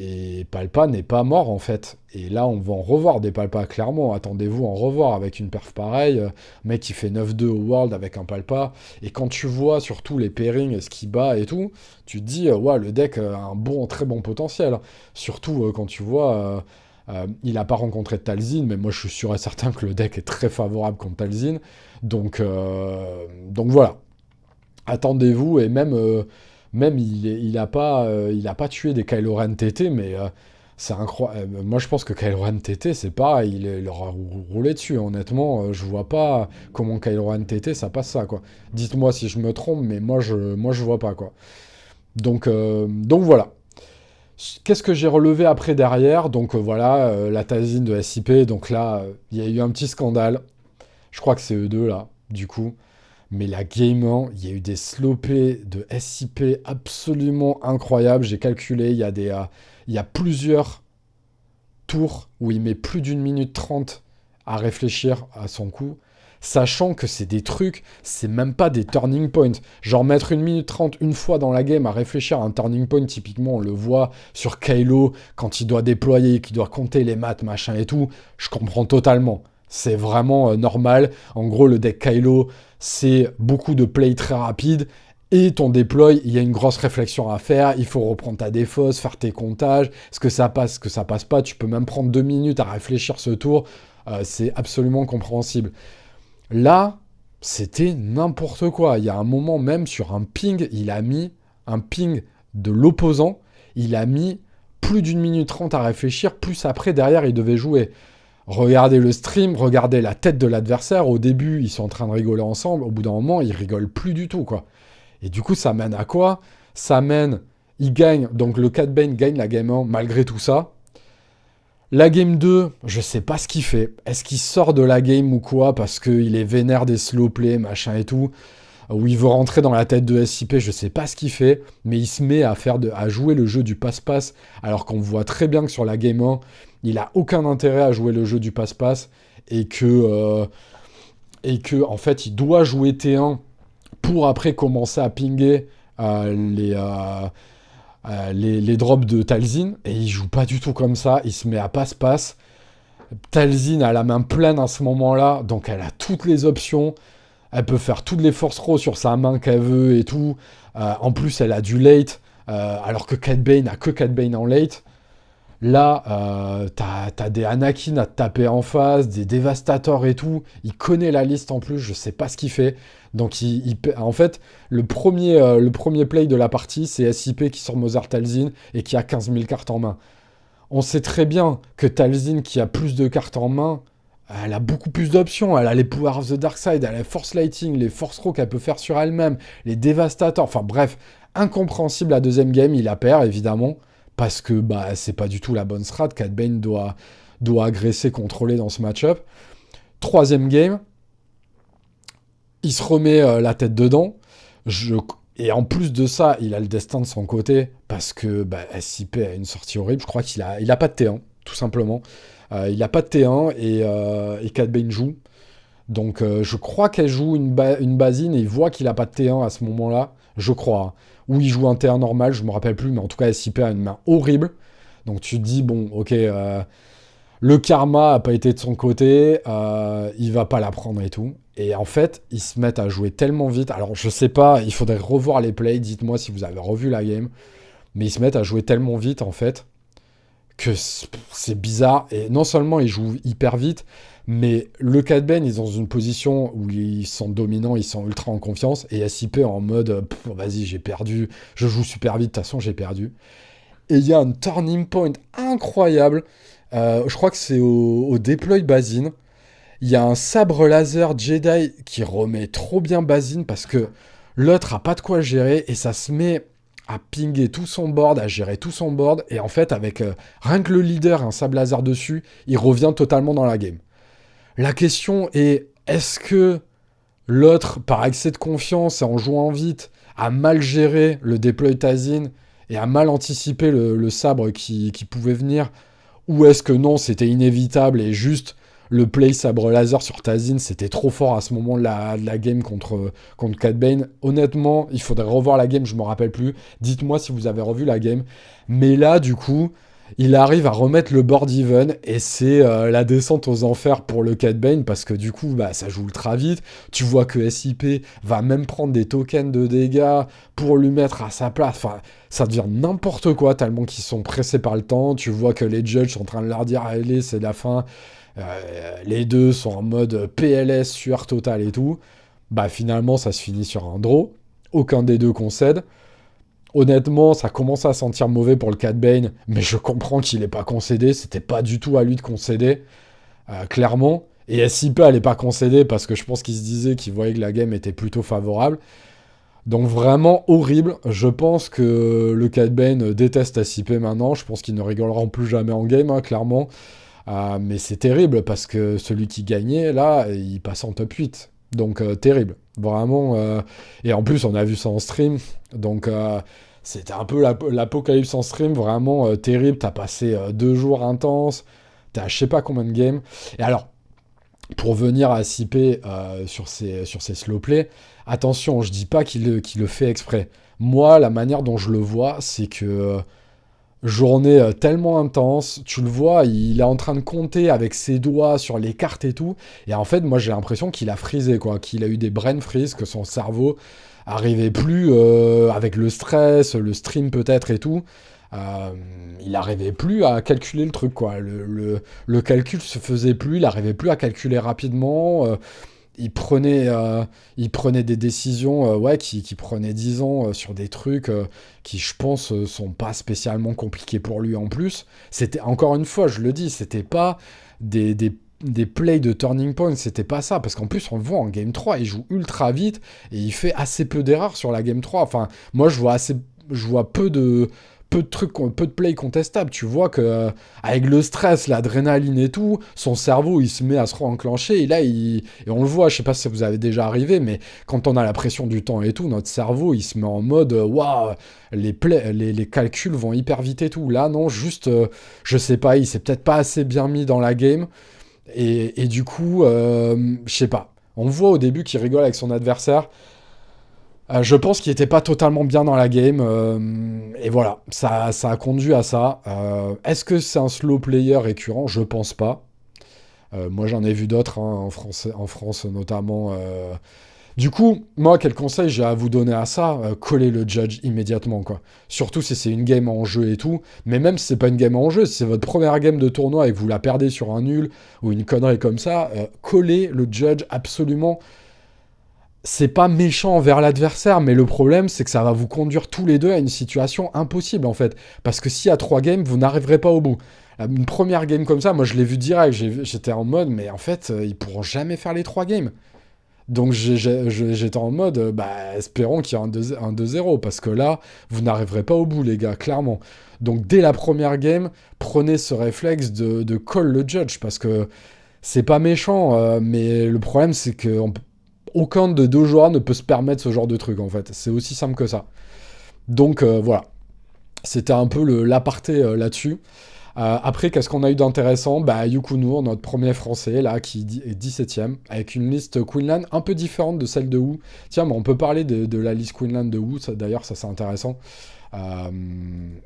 et Palpa n'est pas mort en fait. Et là, on va en revoir des Palpa, clairement. Attendez-vous à en revoir avec une perf pareille. Mec qui fait 9-2 au World avec un Palpa. Et quand tu vois surtout les pairings, ce qu'il bat et tout, tu te dis, ouais, le deck a un très bon potentiel. Surtout quand tu vois, il n'a pas rencontré Talzin, mais moi je suis sûr et certain que le deck est très favorable contre Talzin. Donc voilà. Attendez-vous, et même il a pas tué des Kylo Ren TT, mais c'est incroyable. Moi, je pense que Kylo Ren TT, c'est pareil, il leur a roulé dessus. Honnêtement, je vois pas comment Kylo Ren TT, ça passe ça, quoi. Dites-moi si je me trompe, mais moi, je vois pas, quoi. Donc voilà. Qu'est-ce que j'ai relevé après derrière? Donc voilà, la Tazine de SIP. Donc là, il y a eu un petit scandale. Je crois que c'est eux deux, là, du coup. Mais la Game 1, il y a eu des slopés de SIP absolument incroyables. J'ai calculé, il y a plusieurs tours où il met plus d'une minute 30 à réfléchir à son coup. Sachant que c'est des trucs, c'est même pas des turning points. Genre mettre une minute 30 une fois dans la game à réfléchir à un turning point, typiquement on le voit sur Kylo, quand il doit déployer, qu'il doit compter les maths, machin et tout, je comprends totalement. C'est vraiment normal. En gros, le deck Kylo, c'est beaucoup de play très rapide. Et ton déploy, il y a une grosse réflexion à faire. Il faut reprendre ta défausse, faire tes comptages. Est-ce que ça passe, est-ce que ça passe pas? Tu peux même prendre 2 minutes à réfléchir ce tour. C'est absolument compréhensible. Là, C'était n'importe quoi. Il y a un moment même sur un ping, il a mis un ping de l'opposant, il a mis plus d'une minute 30 à réfléchir, plus après, derrière, il devait jouer. Regardez le stream, regardez la tête de l'adversaire. Au début, ils sont en train de rigoler ensemble. Au bout d'un moment, ils rigolent plus du tout, quoi. Et du coup, ça mène à quoi? Ça mène, il gagne, donc le Cat Bane gagne la game 1 malgré tout ça. La game 2, je sais pas ce qu'il fait. Est-ce qu'il sort de la game ou quoi? Parce qu'il est vénère des slow play, machin et tout. Ou il veut rentrer dans la tête de SIP, je sais pas ce qu'il fait. Mais il se met à jouer le jeu du passe-passe. Alors qu'on voit très bien que sur la game 1, il a aucun intérêt à jouer le jeu du passe-passe. Et que, en fait, il doit jouer T1 pour après commencer à pinguer les drops de Talzin, et il joue pas du tout comme ça, il se met à passe-passe. Talzin a la main pleine à ce moment-là, donc elle a toutes les options, elle peut faire toutes les force throws sur sa main qu'elle veut et tout. En plus, elle a du late, alors que Cat Bane a que Cat Bane en late. Là, t'as des Anakin à te taper en face, des Dévastators et tout. Il connaît la liste en plus, je sais pas ce qu'il fait. Donc, en fait, le premier play de la partie, c'est SIP qui sort Mozart Talzin et qui a 15 000 cartes en main. On sait très bien que Talzin, qui a plus de cartes en main, elle a beaucoup plus d'options. Elle a les Power of the Dark Side, elle a les Force Lighting, les Force Throw qu'elle peut faire sur elle-même, les Dévastators. Enfin bref, incompréhensible la deuxième game, il la perd évidemment. Parce que bah, c'est pas du tout la bonne strat. Cat Bane doit agresser, contrôler dans ce match-up. Troisième game, il se remet la tête dedans. Et en plus de ça, il a le destin de son côté. Parce que bah, SIP a une sortie horrible. Je crois qu'il a pas de T1, tout simplement. Il a pas de T1 et Cat Bane joue. Donc je crois qu'elle joue une basine et il voit qu'il a pas de T1 à ce moment-là. Je crois, hein. Ou il joue un T1 normal, je me rappelle plus, mais en tout cas SIP a une main horrible. Donc tu te dis, bon, ok, le karma a pas été de son côté, il va pas la prendre et tout. Et en fait, ils se mettent à jouer tellement vite. Alors je sais pas, il faudrait revoir les plays, dites-moi si vous avez revu la game. Mais ils se mettent à jouer tellement vite en fait que c'est bizarre. Et non seulement ils jouent hyper vite, mais le Cat Bane, ils sont dans une position où ils sont dominants, ils sont ultra en confiance. Et SIP en mode, vas-y, j'ai perdu, je joue super vite, de toute façon, j'ai perdu. Et il y a un turning point incroyable. Je crois que c'est au deploy Basine. Il y a un sabre laser Jedi qui remet trop bien Basine parce que l'autre a pas de quoi gérer et ça se met à pinguer tout son board, à gérer tout son board. Et en fait, avec rien que le leader, un sabre laser dessus, il revient totalement dans la game. La question est, est-ce que l'autre, par excès de confiance et en jouant vite, a mal géré le deploy Tazin et a mal anticipé le sabre qui pouvait venir? Ou est-ce que non, c'était inévitable et juste le play sabre laser sur Tazin, c'était trop fort à ce moment de la game contre Cat Bane? Honnêtement, il faudrait revoir la game, je me rappelle plus. Dites-moi si vous avez revu la game. Mais là, du coup, il arrive à remettre le board even et c'est la descente aux enfers pour le Cat Bane parce que du coup, bah, ça joue ultra vite. Tu vois que SIP va même prendre des tokens de dégâts pour lui mettre à sa place. Enfin, ça devient n'importe quoi tellement qu'ils sont pressés par le temps. Tu vois que les judges sont en train de leur dire allez, c'est la fin. Les deux sont en mode PLS, sueur totale et tout. Bah finalement, ça se finit sur un draw. Aucun des deux concède. Honnêtement, ça commence à sentir mauvais pour le Cat Bane, mais je comprends qu'il n'ait pas concédé. C'était pas du tout à lui de concéder, clairement. Et SIP n'allait pas concéder parce que je pense qu'il se disait qu'il voyait que la game était plutôt favorable. Donc vraiment horrible. Je pense que le Cat Bane déteste SIP maintenant. Je pense qu'ils ne rigoleront plus jamais en game, hein, clairement. Mais c'est terrible parce que celui qui gagnait, là, il passe en top 8. Donc terrible. Vraiment. Et en plus, on a vu ça en stream. Donc c'était un peu l'apocalypse en stream. Vraiment terrible. T'as passé 2 jours intenses. T'as je sais pas combien de games. Et alors, pour venir à SIP sur ses slow play, attention, je dis pas qu'il le fait exprès. Moi, la manière dont je le vois, c'est que journée tellement intense, tu le vois, il est en train de compter avec ses doigts sur les cartes et tout, et en fait, moi j'ai l'impression qu'il a freezé, quoi, qu'il a eu des brain freeze, que son cerveau arrivait plus, avec le stress, le stream peut-être et tout, il arrivait plus à calculer le truc, quoi, le calcul se faisait plus, il arrivait plus à calculer rapidement, il prenait des décisions ouais, qui prenaient 10 ans sur des trucs qui, je pense, sont pas spécialement compliqués pour lui en plus. C'était, encore une fois, je le dis, c'était pas des plays de turning point, c'était pas ça. Parce qu'en plus, on le voit en Game 3, il joue ultra vite et il fait assez peu d'erreurs sur la Game 3. Enfin, moi, je vois peu de trucs, peu de plays contestables. Tu vois que avec le stress, l'adrénaline et tout, son cerveau il se met à se enclencher. Et là, et on le voit, je sais pas si ça vous avez déjà arrivé, mais quand on a la pression du temps et tout, notre cerveau il se met en mode waouh, les calculs vont hyper vite et tout. Là, non, juste, je sais pas, il s'est peut-être pas assez bien mis dans la game. Et du coup, je sais pas. On voit au début qu'il rigole avec son adversaire. Je pense qu'il était pas totalement bien dans la game. Et voilà, ça a conduit à ça. Est-ce que c'est un slow player récurrent? Je pense pas. Moi, j'en ai vu d'autres hein, en France notamment. Du coup, moi, quel conseil j'ai à vous donner à ça? Coller le judge immédiatement, quoi. Surtout si c'est une game en jeu et tout. Mais même si c'est pas une game en jeu, si c'est votre première game de tournoi et que vous la perdez sur un nul ou une connerie comme ça, collez le judge absolument. C'est pas méchant envers l'adversaire, mais le problème, c'est que ça va vous conduire tous les deux à une situation impossible, en fait. Parce que s'il y a 3 games, vous n'arriverez pas au bout. Une première game comme ça, moi, je l'ai vu direct, j'étais en mode, mais en fait, ils pourront jamais faire les 3 games. Donc j'étais en mode, bah, espérons qu'il y ait un 2-0, parce que là, vous n'arriverez pas au bout, les gars, clairement. Donc dès la première game, prenez ce réflexe de call le judge, parce que c'est pas méchant, mais le problème, c'est que aucun de deux joueurs ne peut se permettre ce genre de truc, en fait. C'est aussi simple que ça. Donc voilà, c'était un peu l'aparté là-dessus. Après, qu'est-ce qu'on a eu d'intéressant? Bah, Yukunur, notre premier français, là, qui est 17ème, avec une liste Queenland un peu différente de celle de Wu. Tiens, mais on peut parler de la liste Queenland de Wu, d'ailleurs, ça c'est intéressant. Euh,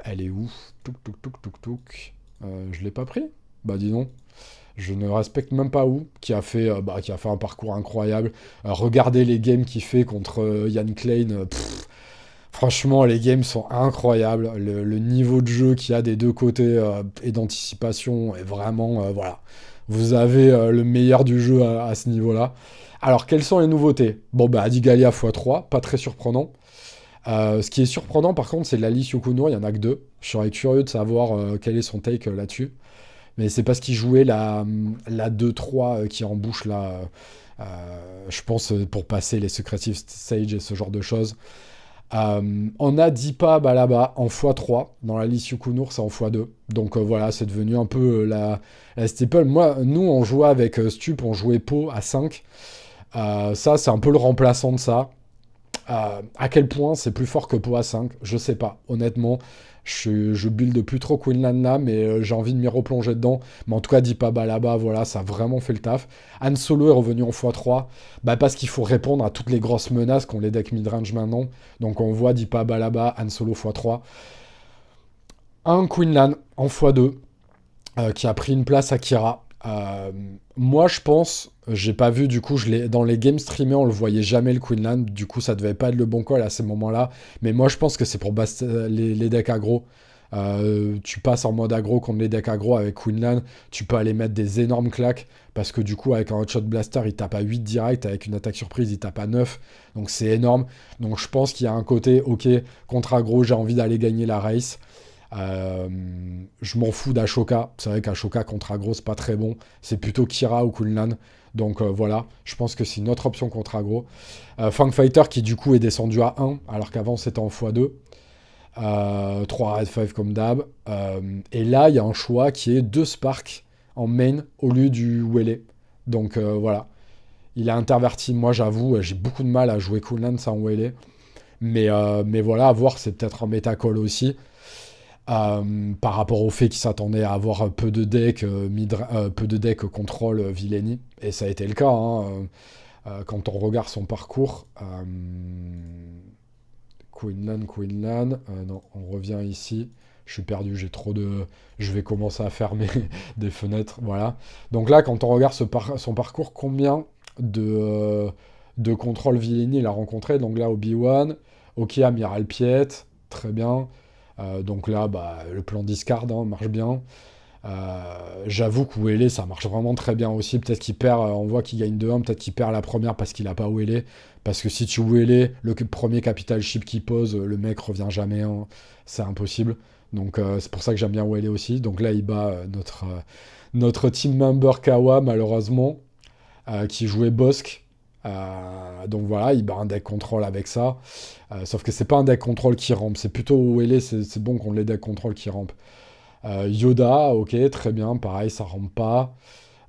Elle est où? Touk, touk, touk, touk, touk. Je l'ai pas pris? Bah, dis donc. Je ne respecte même pas Wu, qui a fait un parcours incroyable. Regardez les games qu'il fait contre Yann Klein. Franchement, les games sont incroyables. Le niveau de jeu qu'il y a des deux côtés et d'anticipation est vraiment... voilà. Vous avez le meilleur du jeu à ce niveau-là. Alors, quelles sont les nouveautés? Bon, bah, Adigalia x3, pas très surprenant. Ce qui est surprenant, par contre, c'est la liste Yukuno, il y en a que deux. Je serais curieux de savoir quel est son take là-dessus. Mais c'est parce qu'il jouait la 2-3 qui est en bouche là. Je pense pour passer les Secretive Sage et ce genre de choses. On a Dipa Balaba en x3. Dans la liste Yukunur, c'est en x2. Donc voilà, c'est devenu un peu la staple. Moi, nous, on jouait avec Stup, on jouait Po à 5. Ça, c'est un peu le remplaçant de ça. À quel point c'est plus fort que Po à 5, je sais pas. Honnêtement, je build plus trop Queenland là, mais j'ai envie de m'y replonger dedans. Mais en tout cas, Dipa Balaba, voilà, ça a vraiment fait le taf. Han Solo est revenu en x3, bah parce qu'il faut répondre à toutes les grosses menaces qu'ont les decks midrange maintenant. Donc on voit Dipa Balaba, Han Solo x3. Un Queenland en x2, qui a pris une place à Kira. Moi, je pense, j'ai pas vu, du coup, dans les games streamés, on le voyait jamais le Queenland, du coup, ça devait pas être le bon call à ces moments-là, mais moi, je pense que c'est pour les decks aggro. Tu passes en mode aggro contre les decks aggro avec Queenland, tu peux aller mettre des énormes claques, parce que du coup, avec un Hotshot Blaster, il tape à 8 direct, avec une attaque surprise, il tape à 9, donc c'est énorme. Donc je pense qu'il y a un côté, ok, contre aggro, j'ai envie d'aller gagner la race. Euh, je m'en fous d'Ashoka. C'est vrai qu'Ashoka contre aggro, c'est pas très bon. C'est plutôt Kira ou Kunlan. Donc voilà, je pense que c'est une autre option contre aggro. Fang Fighter qui du coup est descendu à 1, alors qu'avant c'était en x2. 3 Red 5 comme d'hab. Et là, il y a un choix qui est 2 Spark en main au lieu du Wele. Donc voilà. Il a interverti. Moi, j'avoue, j'ai beaucoup de mal à jouer Kunlan sans Wele. Mais voilà, à voir, c'est peut-être un méta-call aussi. Par rapport au fait qu'il s'attendait à avoir peu de decks contrôle Villeni, et ça a été le cas hein, quand on regarde son parcours. Queenlan, non, on revient ici. Je suis perdu, j'ai trop de. Je vais commencer à fermer des fenêtres, voilà. Donc là, quand on regarde son parcours, combien de contrôle Villeni il a rencontré? Donc là, Obi-Wan, ok, Amiral Piet, très bien. Donc là, bah, le plan discard hein, marche bien. J'avoue qu'Ouélé, ça marche vraiment très bien aussi. Peut-être qu'il perd, on voit qu'il gagne 2-1, peut-être qu'il perd la première parce qu'il a pas Ouélé. Parce que si tu Ouélé, premier capital chip qu'il pose, le mec revient jamais, hein. C'est impossible. Donc c'est pour ça que j'aime bien Ouélé aussi. Donc là, il bat notre team member Kawa, malheureusement, qui jouait Bosque. Donc voilà, il bat un deck control avec ça. Sauf que c'est pas un deck control qui rampe. C'est plutôt Ouélé, c'est bon qu'on les deck control qui rampe. Yoda, ok, très bien, pareil, ça rampe pas.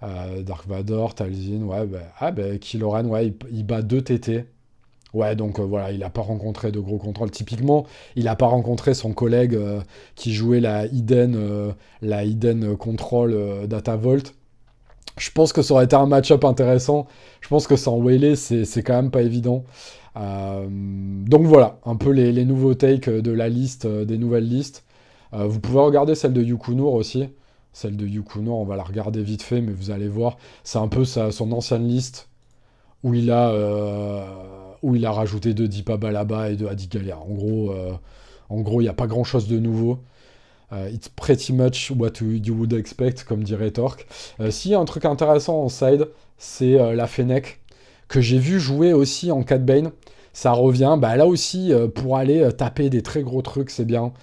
Dark Vador, Talzin, ouais, Kil'Oran, ouais, il bat 2 TT. Ouais, donc voilà, il n'a pas rencontré de gros contrôles. Typiquement, il n'a pas rencontré son collègue qui jouait la Hidden Control Data Vault. Je pense que ça aurait été un match-up intéressant. Je pense que sans Waylay, c'est quand même pas évident. Donc voilà, un peu les nouveaux takes de la liste, des nouvelles listes. Vous pouvez regarder celle de Yukunur aussi. Celle de Yukunur, on va la regarder vite fait, mais vous allez voir. C'est un peu son ancienne liste où il a rajouté 2 Dipa Balaba et 2 Adi Galea. En gros, il n'y a pas grand-chose de nouveau. It's pretty much what you would expect, comme dirait Torque. S'il y a un truc intéressant en side, c'est la Fennec, que j'ai vu jouer aussi en Cat Bane. Ça revient, bah, là aussi, pour aller taper des très gros trucs, c'est bien.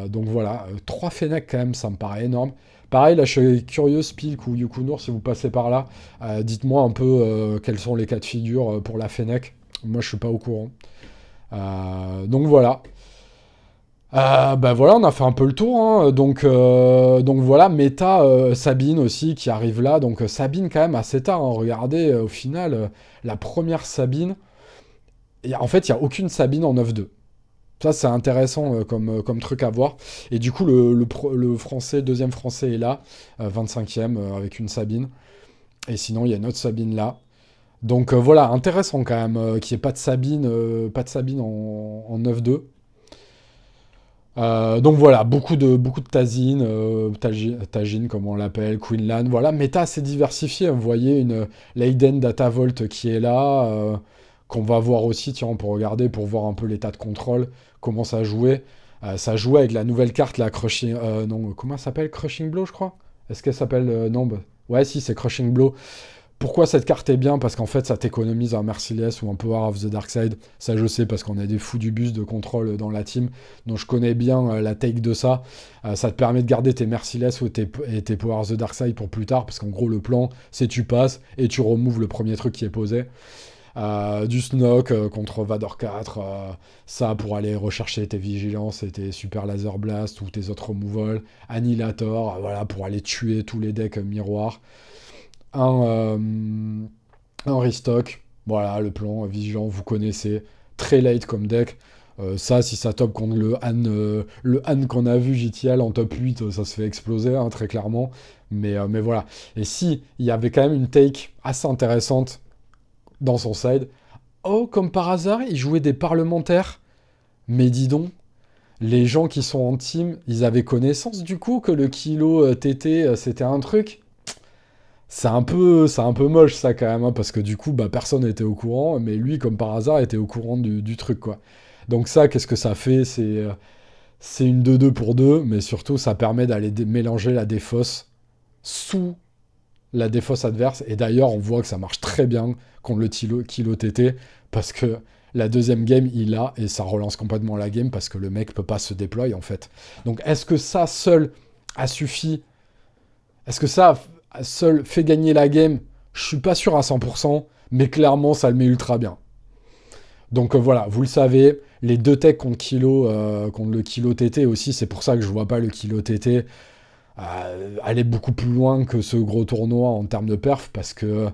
Donc voilà, 3 Fennec quand même, ça me paraît énorme. Pareil, là je suis curieux, Spilk ou Yukunur, si vous passez par là, dites-moi un peu quels sont les cas de figure pour la Fennec. Moi je suis pas au courant. Donc voilà. Bah voilà, on a fait un peu le tour, hein. Donc voilà, méta Sabine aussi qui arrive là. Donc Sabine quand même assez tard, hein. Regardez, au final, la première Sabine, en fait il n'y a aucune Sabine en 9-2. Ça, c'est intéressant comme truc à voir. Et du coup, le français, deuxième français est là, 25e, avec une Sabine. Et sinon, il y a une autre Sabine là. Donc voilà, intéressant quand même qu'il n'y ait pas de Sabine en 9-2. Donc voilà, beaucoup de Tazine, Tajin comme on l'appelle, Queenland, voilà, méta assez diversifié. Vous voyez une Leiden Data Vault qui est là, qu'on va voir aussi, tiens, on peut regarder pour voir un peu l'état de contrôle, comment ça jouait. Ça jouait avec la nouvelle carte, la Crushing, non, comment ça s'appelle? Crushing Blow, je crois? Est-ce qu'elle s'appelle, non, ouais, si, c'est Crushing Blow. Pourquoi cette carte est bien? Parce qu'en fait, ça t'économise un Merciless ou un Power of the Dark Side. Ça, je sais, parce qu'on a des fous du bus de contrôle dans la team. Donc, je connais bien la take de ça. Ça te permet de garder tes Merciless et tes Power of the Dark Side pour plus tard. Parce qu'en gros, le plan, c'est tu passes et tu removes le premier truc qui est posé. Du Snock contre Vador 4. Ça, pour aller rechercher tes Vigilances et tes Super Laser Blast ou tes autres removals. Annihilator, voilà, pour aller tuer tous les decks miroirs. Un restock, voilà, le plan vigilant, vous connaissez, très late comme deck. Ça, si ça top contre le Han qu'on a vu JTL en top 8, ça se fait exploser, hein, très clairement. Mais voilà. Et si il y avait quand même une take assez intéressante dans son side, oh, comme par hasard, il jouait des parlementaires. Mais dis donc, les gens qui sont en team, ils avaient connaissance du coup que le kilo TT, c'était un truc. C'est un peu moche ça quand même, hein, parce que du coup, bah, personne n'était au courant, mais lui, comme par hasard, était au courant du truc, quoi. Donc ça, qu'est-ce que ça fait? C'est une 2-2 pour 2, mais surtout, ça permet d'aller mélanger la défausse sous la défausse adverse. Et d'ailleurs, on voit que ça marche très bien contre le kilo TT, parce que la deuxième game, il a, et ça relance complètement la game, parce que le mec peut pas se déployer, en fait. Donc, est-ce que ça seul a suffi? Est-ce que ça seul fait gagner la game? Je suis pas sûr à 100%, mais clairement, ça le met ultra bien. Donc voilà, vous le savez, les deux techs contre le kilo TT aussi, c'est pour ça que je vois pas le kilo TT aller beaucoup plus loin que ce gros tournoi en termes de perf, parce que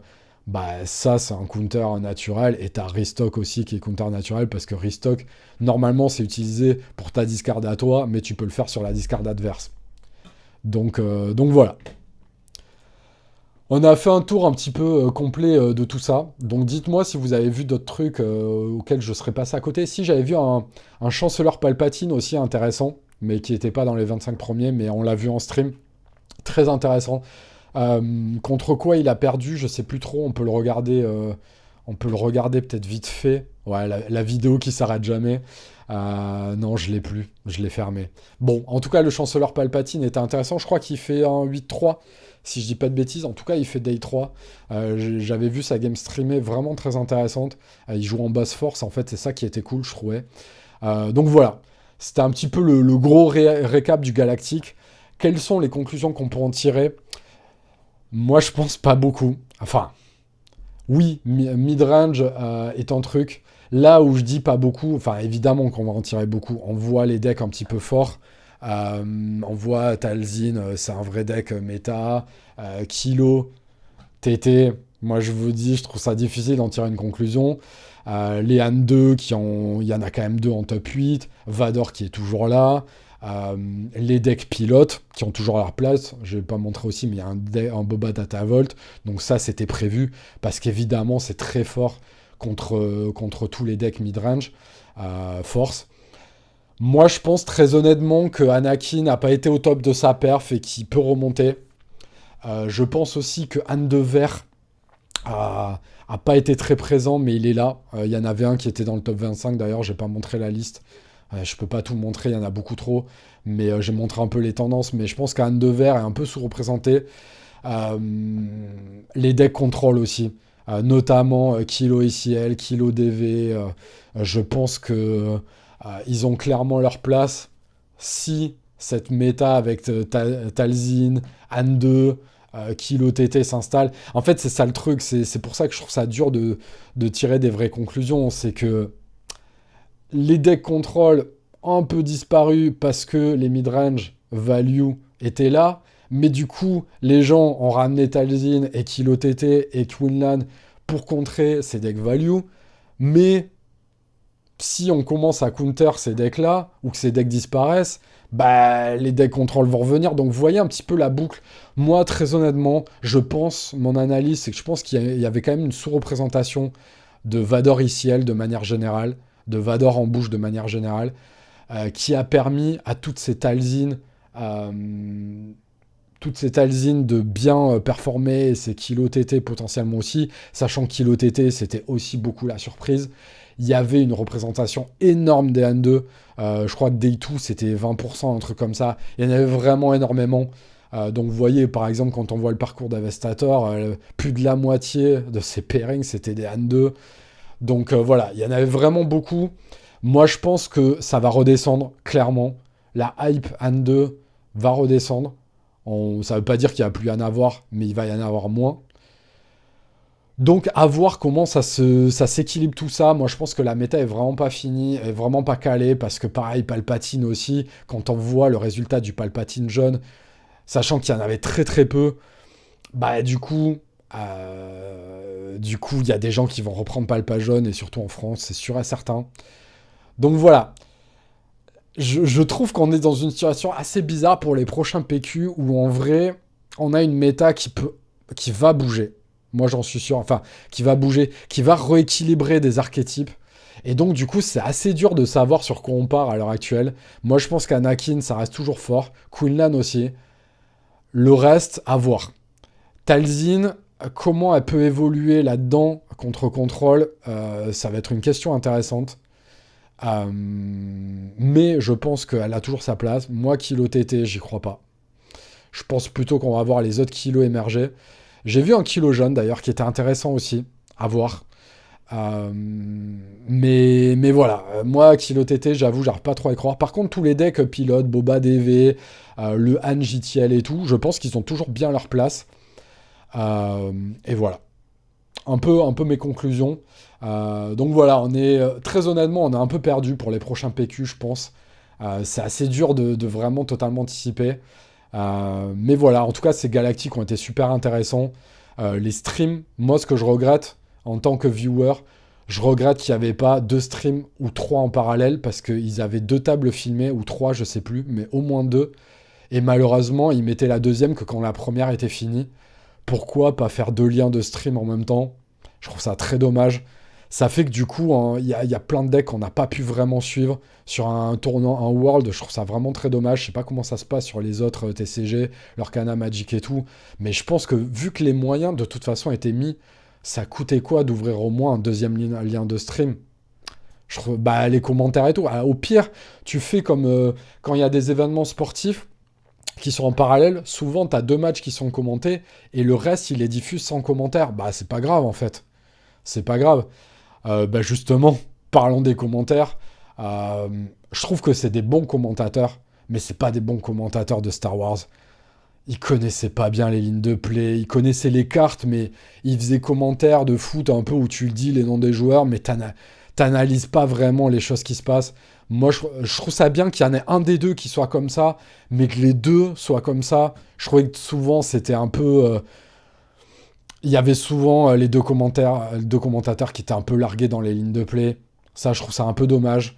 bah, ça, c'est un counter naturel, et t'as Restock aussi qui est counter naturel, parce que Restock, normalement, c'est utilisé pour ta discard à toi, mais tu peux le faire sur la discard adverse. Donc voilà. On a fait un tour un petit peu complet de tout ça. Donc dites-moi si vous avez vu d'autres trucs auxquels je serais passé à côté. Si j'avais vu un chancellor Palpatine aussi intéressant, mais qui n'était pas dans les 25 premiers, mais on l'a vu en stream. Très intéressant. Contre quoi il a perdu, je sais plus trop. On peut le regarder peut-être vite fait. Ouais, la vidéo qui s'arrête jamais. Non, je l'ai plus. Je l'ai fermé. Bon, en tout cas, le chancellor Palpatine était intéressant. Je crois qu'il fait un 8-3, si je dis pas de bêtises. En tout cas, il fait Day 3. J'avais vu sa game streamée vraiment très intéressante. Il joue en basse force, en fait. C'est ça qui était cool, je trouvais. Donc voilà. C'était un petit peu le gros récap du Galactique. Quelles sont les conclusions qu'on peut en tirer? Moi, je pense pas beaucoup. Enfin, oui, mid-range est un truc. Là où je dis pas beaucoup, enfin évidemment qu'on va en tirer beaucoup. On voit les decks un petit peu forts. On voit Talzin, c'est un vrai deck méta. Kilo, TT, moi je vous dis, je trouve ça difficile d'en tirer une conclusion. Les Han 2, il y en a quand même deux en top 8. Vador qui est toujours là. Euh, les decks pilotes qui ont toujours leur place. Je vais pas montrer aussi, mais il y a un Boba Data Vault. Donc ça, c'était prévu parce qu'évidemment, c'est très fort contre tous les decks mid-range. Force. Moi, je pense très honnêtement que Anakin n'a pas été au top de sa perf et qu'il peut remonter. Je pense aussi que Han de Verre a pas été très présent, mais il est là. Il y en avait un qui était dans le top 25, d'ailleurs, j'ai pas montré la liste. Je peux pas tout montrer, il y en a beaucoup trop. Mais j'ai montré un peu les tendances. Mais je pense qu'Anne de Verre est un peu sous-représenté. Euh, les decks contrôle aussi. Notamment Kilo ICL, Kilo DV. Je pense que ils ont clairement leur place. Si cette méta avec Talzin, Anne 2, Kilo TT s'installe. En fait, c'est ça le truc. C'est pour ça que je trouve ça dur de tirer des vraies conclusions. C'est que les decks contrôle ont un peu disparu parce que les mid-range value étaient là. Mais du coup, les gens ont ramené Talzin et Kilo TT et Quinlan pour contrer ces decks value. Mais si on commence à counter ces decks-là, ou que ces decks disparaissent, bah, les decks contrôle vont revenir. Donc, vous voyez un petit peu la boucle. Moi, très honnêtement, je pense, mon analyse, c'est que je pense qu'il y avait quand même une sous-représentation de Vador ICL de manière générale, de Vador en bouche de manière générale, qui a permis à euh, toutes ces Talzin de bien performer, et ces Kilo TT potentiellement aussi, sachant que Kilo TT, c'était aussi beaucoup la surprise. Il y avait une représentation énorme des N2. Je crois que Day 2, c'était 20%, un truc comme ça. Il y en avait vraiment énormément. Donc vous voyez, par exemple, quand on voit le parcours d'Avestator, plus de la moitié de ces pairings, c'était des N2. Donc voilà, il y en avait vraiment beaucoup. Moi, je pense que ça va redescendre, clairement. La hype N2 va redescendre. Ça ne veut pas dire qu'il n'y a plus à en avoir, mais il va y en avoir moins. Donc, à voir comment ça s'équilibre tout ça. Moi, je pense que la méta est vraiment pas finie, est vraiment pas calée, parce que pareil, Palpatine aussi, quand on voit le résultat du Palpatine jaune, sachant qu'il y en avait très très peu, bah du coup, il y a des gens qui vont reprendre Palpa jaune, et surtout en France, c'est sûr et certain. Donc voilà, je trouve qu'on est dans une situation assez bizarre pour les prochains PQ, où en vrai, on a une méta qui va bouger. Moi, j'en suis sûr. Enfin, qui va bouger, qui va rééquilibrer des archétypes. Et donc, du coup, c'est assez dur de savoir sur quoi on part à l'heure actuelle. Moi, je pense qu'Anakin, ça reste toujours fort. Quinlan aussi. Le reste, à voir. Talzin, comment elle peut évoluer là-dedans contre contrôle, ça va être une question intéressante. Mais je pense qu'elle a toujours sa place. Moi, Kilo TT, j'y crois pas. Je pense plutôt qu'on va voir les autres kilos émerger. J'ai vu un kilo jaune d'ailleurs qui était intéressant aussi à voir. Mais voilà, moi, Kilo TT, j'avoue, j'arrive pas trop à y croire. Par contre, tous les decks pilotes, Boba DV, le Han JTL et tout, je pense qu'ils ont toujours bien leur place. Et voilà. Un peu mes conclusions. Donc voilà, très honnêtement, on est un peu perdu pour les prochains PQ, je pense. C'est assez dur de vraiment totalement anticiper. Mais voilà, en tout cas, ces galactiques ont été super intéressants. Les streams, moi, ce que je regrette en tant que viewer, je regrette qu'il n'y avait pas 2 streams ou 3 en parallèle parce qu'ils avaient 2 tables filmées ou 3, je sais plus, mais au moins 2. Et malheureusement, ils mettaient la deuxième que quand la première était finie. Pourquoi pas faire 2 liens de stream en même temps? Je trouve ça très dommage. Ça fait que du coup, il y a plein de decks qu'on n'a pas pu vraiment suivre sur un tournoi, un World. Je trouve ça vraiment très dommage. Je sais pas comment ça se passe sur les autres TCG, l'Orcana Magic et tout. Mais je pense que vu que les moyens de toute façon étaient mis, ça coûtait quoi d'ouvrir au moins un deuxième lien de stream? Bah, les commentaires et tout. Ah, au pire, tu fais comme quand il y a des événements sportifs qui sont en parallèle, souvent tu as deux matchs qui sont commentés et le reste, il les diffuse sans commentaire. Bah, c'est pas grave en fait. C'est pas grave. Bah, justement, parlons des commentaires. Euh, je trouve que c'est des bons commentateurs, mais c'est pas des bons commentateurs de Star Wars. Ils connaissaient pas bien les lignes de play, ils connaissaient les cartes, mais ils faisaient commentaires de foot un peu où tu le dis les noms des joueurs, mais t'analyses pas vraiment les choses qui se passent. Moi, je trouve ça bien qu'il y en ait un des deux qui soit comme ça, mais que les deux soient comme ça. Je trouvais que souvent, c'était un peu... il y avait souvent deux commentateurs qui étaient un peu largués dans les lignes de play. Ça, je trouve ça un peu dommage.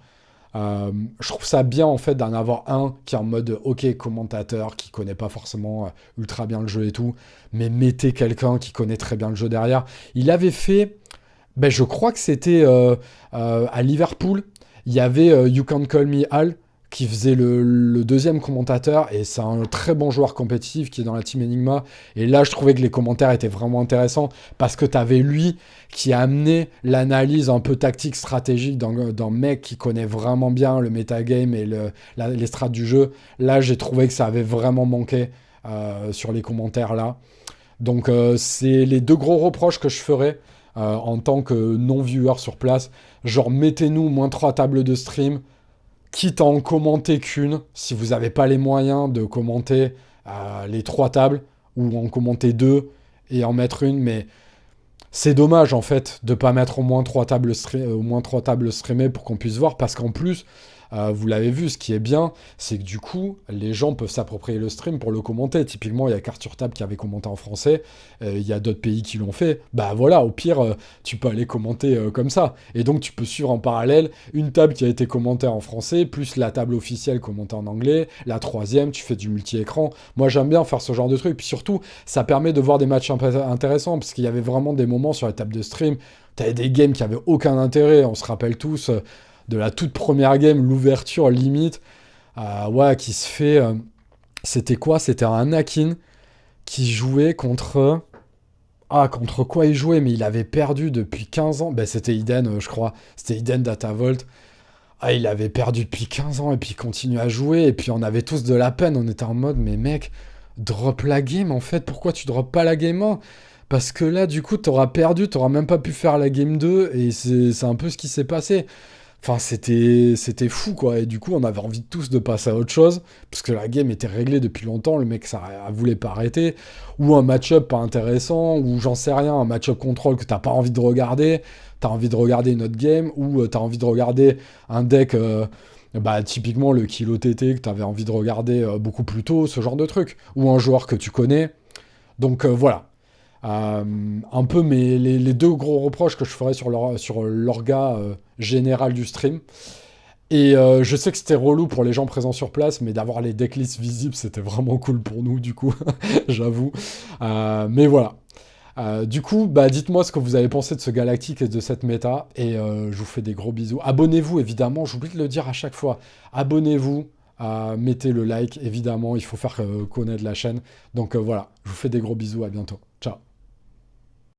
Je trouve ça bien en fait d'en avoir un qui est en mode ok commentateur, qui connaît pas forcément ultra bien le jeu et tout, mais mettez quelqu'un qui connaît très bien le jeu derrière. Il avait fait, ben, je crois que c'était à Liverpool, il y avait You Can Call Me Al qui faisait le deuxième commentateur et c'est un très bon joueur compétitif qui est dans la team Enigma et là je trouvais que les commentaires étaient vraiment intéressants parce que tu avais lui qui a amené l'analyse un peu tactique stratégique dans mec qui connaît vraiment bien le metagame et les strats du jeu. Là j'ai trouvé que ça avait vraiment manqué sur les commentaires là. Donc c'est les deux gros reproches que je ferais en tant que non-viewer sur place. Genre mettez-nous moins 3 tables de stream, quitte à en commenter qu'une, si vous n'avez pas les moyens de commenter les 3 tables, ou en commenter 2 et en mettre une, mais c'est dommage en fait de pas mettre au moins 3 tables streamées pour qu'on puisse voir, parce qu'en plus, vous l'avez vu, ce qui est bien, c'est que du coup, les gens peuvent s'approprier le stream pour le commenter. Typiquement, il y a Carture Table qui avait commenté en français, il y a d'autres pays qui l'ont fait. Bah voilà, au pire, tu peux aller commenter comme ça. Et donc, tu peux suivre en parallèle une table qui a été commentée en français, plus la table officielle commentée en anglais, la troisième, tu fais du multi-écran. Moi, j'aime bien faire ce genre de truc. Puis surtout, ça permet de voir des matchs intéressants, parce qu'il y avait vraiment des moments sur la table de stream, t'avais des games qui avaient aucun intérêt, on se rappelle tous de la toute première game, l'ouverture limite, ouais, qui se fait... c'était quoi? C'était un Anakin qui jouait contre... Ah, contre quoi il jouait? Mais il avait perdu depuis 15 ans. Ben, c'était Eden, je crois. C'était Eden Datavolt. Ah, il avait perdu depuis 15 ans et puis il continue à jouer. Et puis on avait tous de la peine. On était en mode, mais mec, drop la game en fait. Pourquoi tu drops pas la game 1? Parce que là, du coup, t'auras perdu, t'auras même pas pu faire la game 2. Et c'est un peu ce qui s'est passé. Enfin, c'était fou, quoi. Et du coup, on avait envie tous de passer à autre chose, parce que la game était réglée depuis longtemps, le mec, ça voulait pas arrêter. Ou un match-up pas intéressant, ou j'en sais rien, un match-up contrôle que t'as pas envie de regarder, t'as envie de regarder une autre game, ou t'as envie de regarder un deck, bah, typiquement le Kilo TT que t'avais envie de regarder beaucoup plus tôt, ce genre de truc. Ou un joueur que tu connais. Donc voilà. Un peu les deux gros reproches que je ferais sur l'orga général du stream. Et je sais que c'était relou pour les gens présents sur place, mais d'avoir les decklists visibles, c'était vraiment cool pour nous, du coup, j'avoue. Mais voilà. Du coup, bah, dites-moi ce que vous avez pensé de ce galactique et de cette méta, et je vous fais des gros bisous. Abonnez-vous, évidemment, j'oublie de le dire à chaque fois. Abonnez-vous, mettez le like, évidemment, il faut faire connaître la chaîne. Donc voilà, je vous fais des gros bisous, à bientôt. Ciao.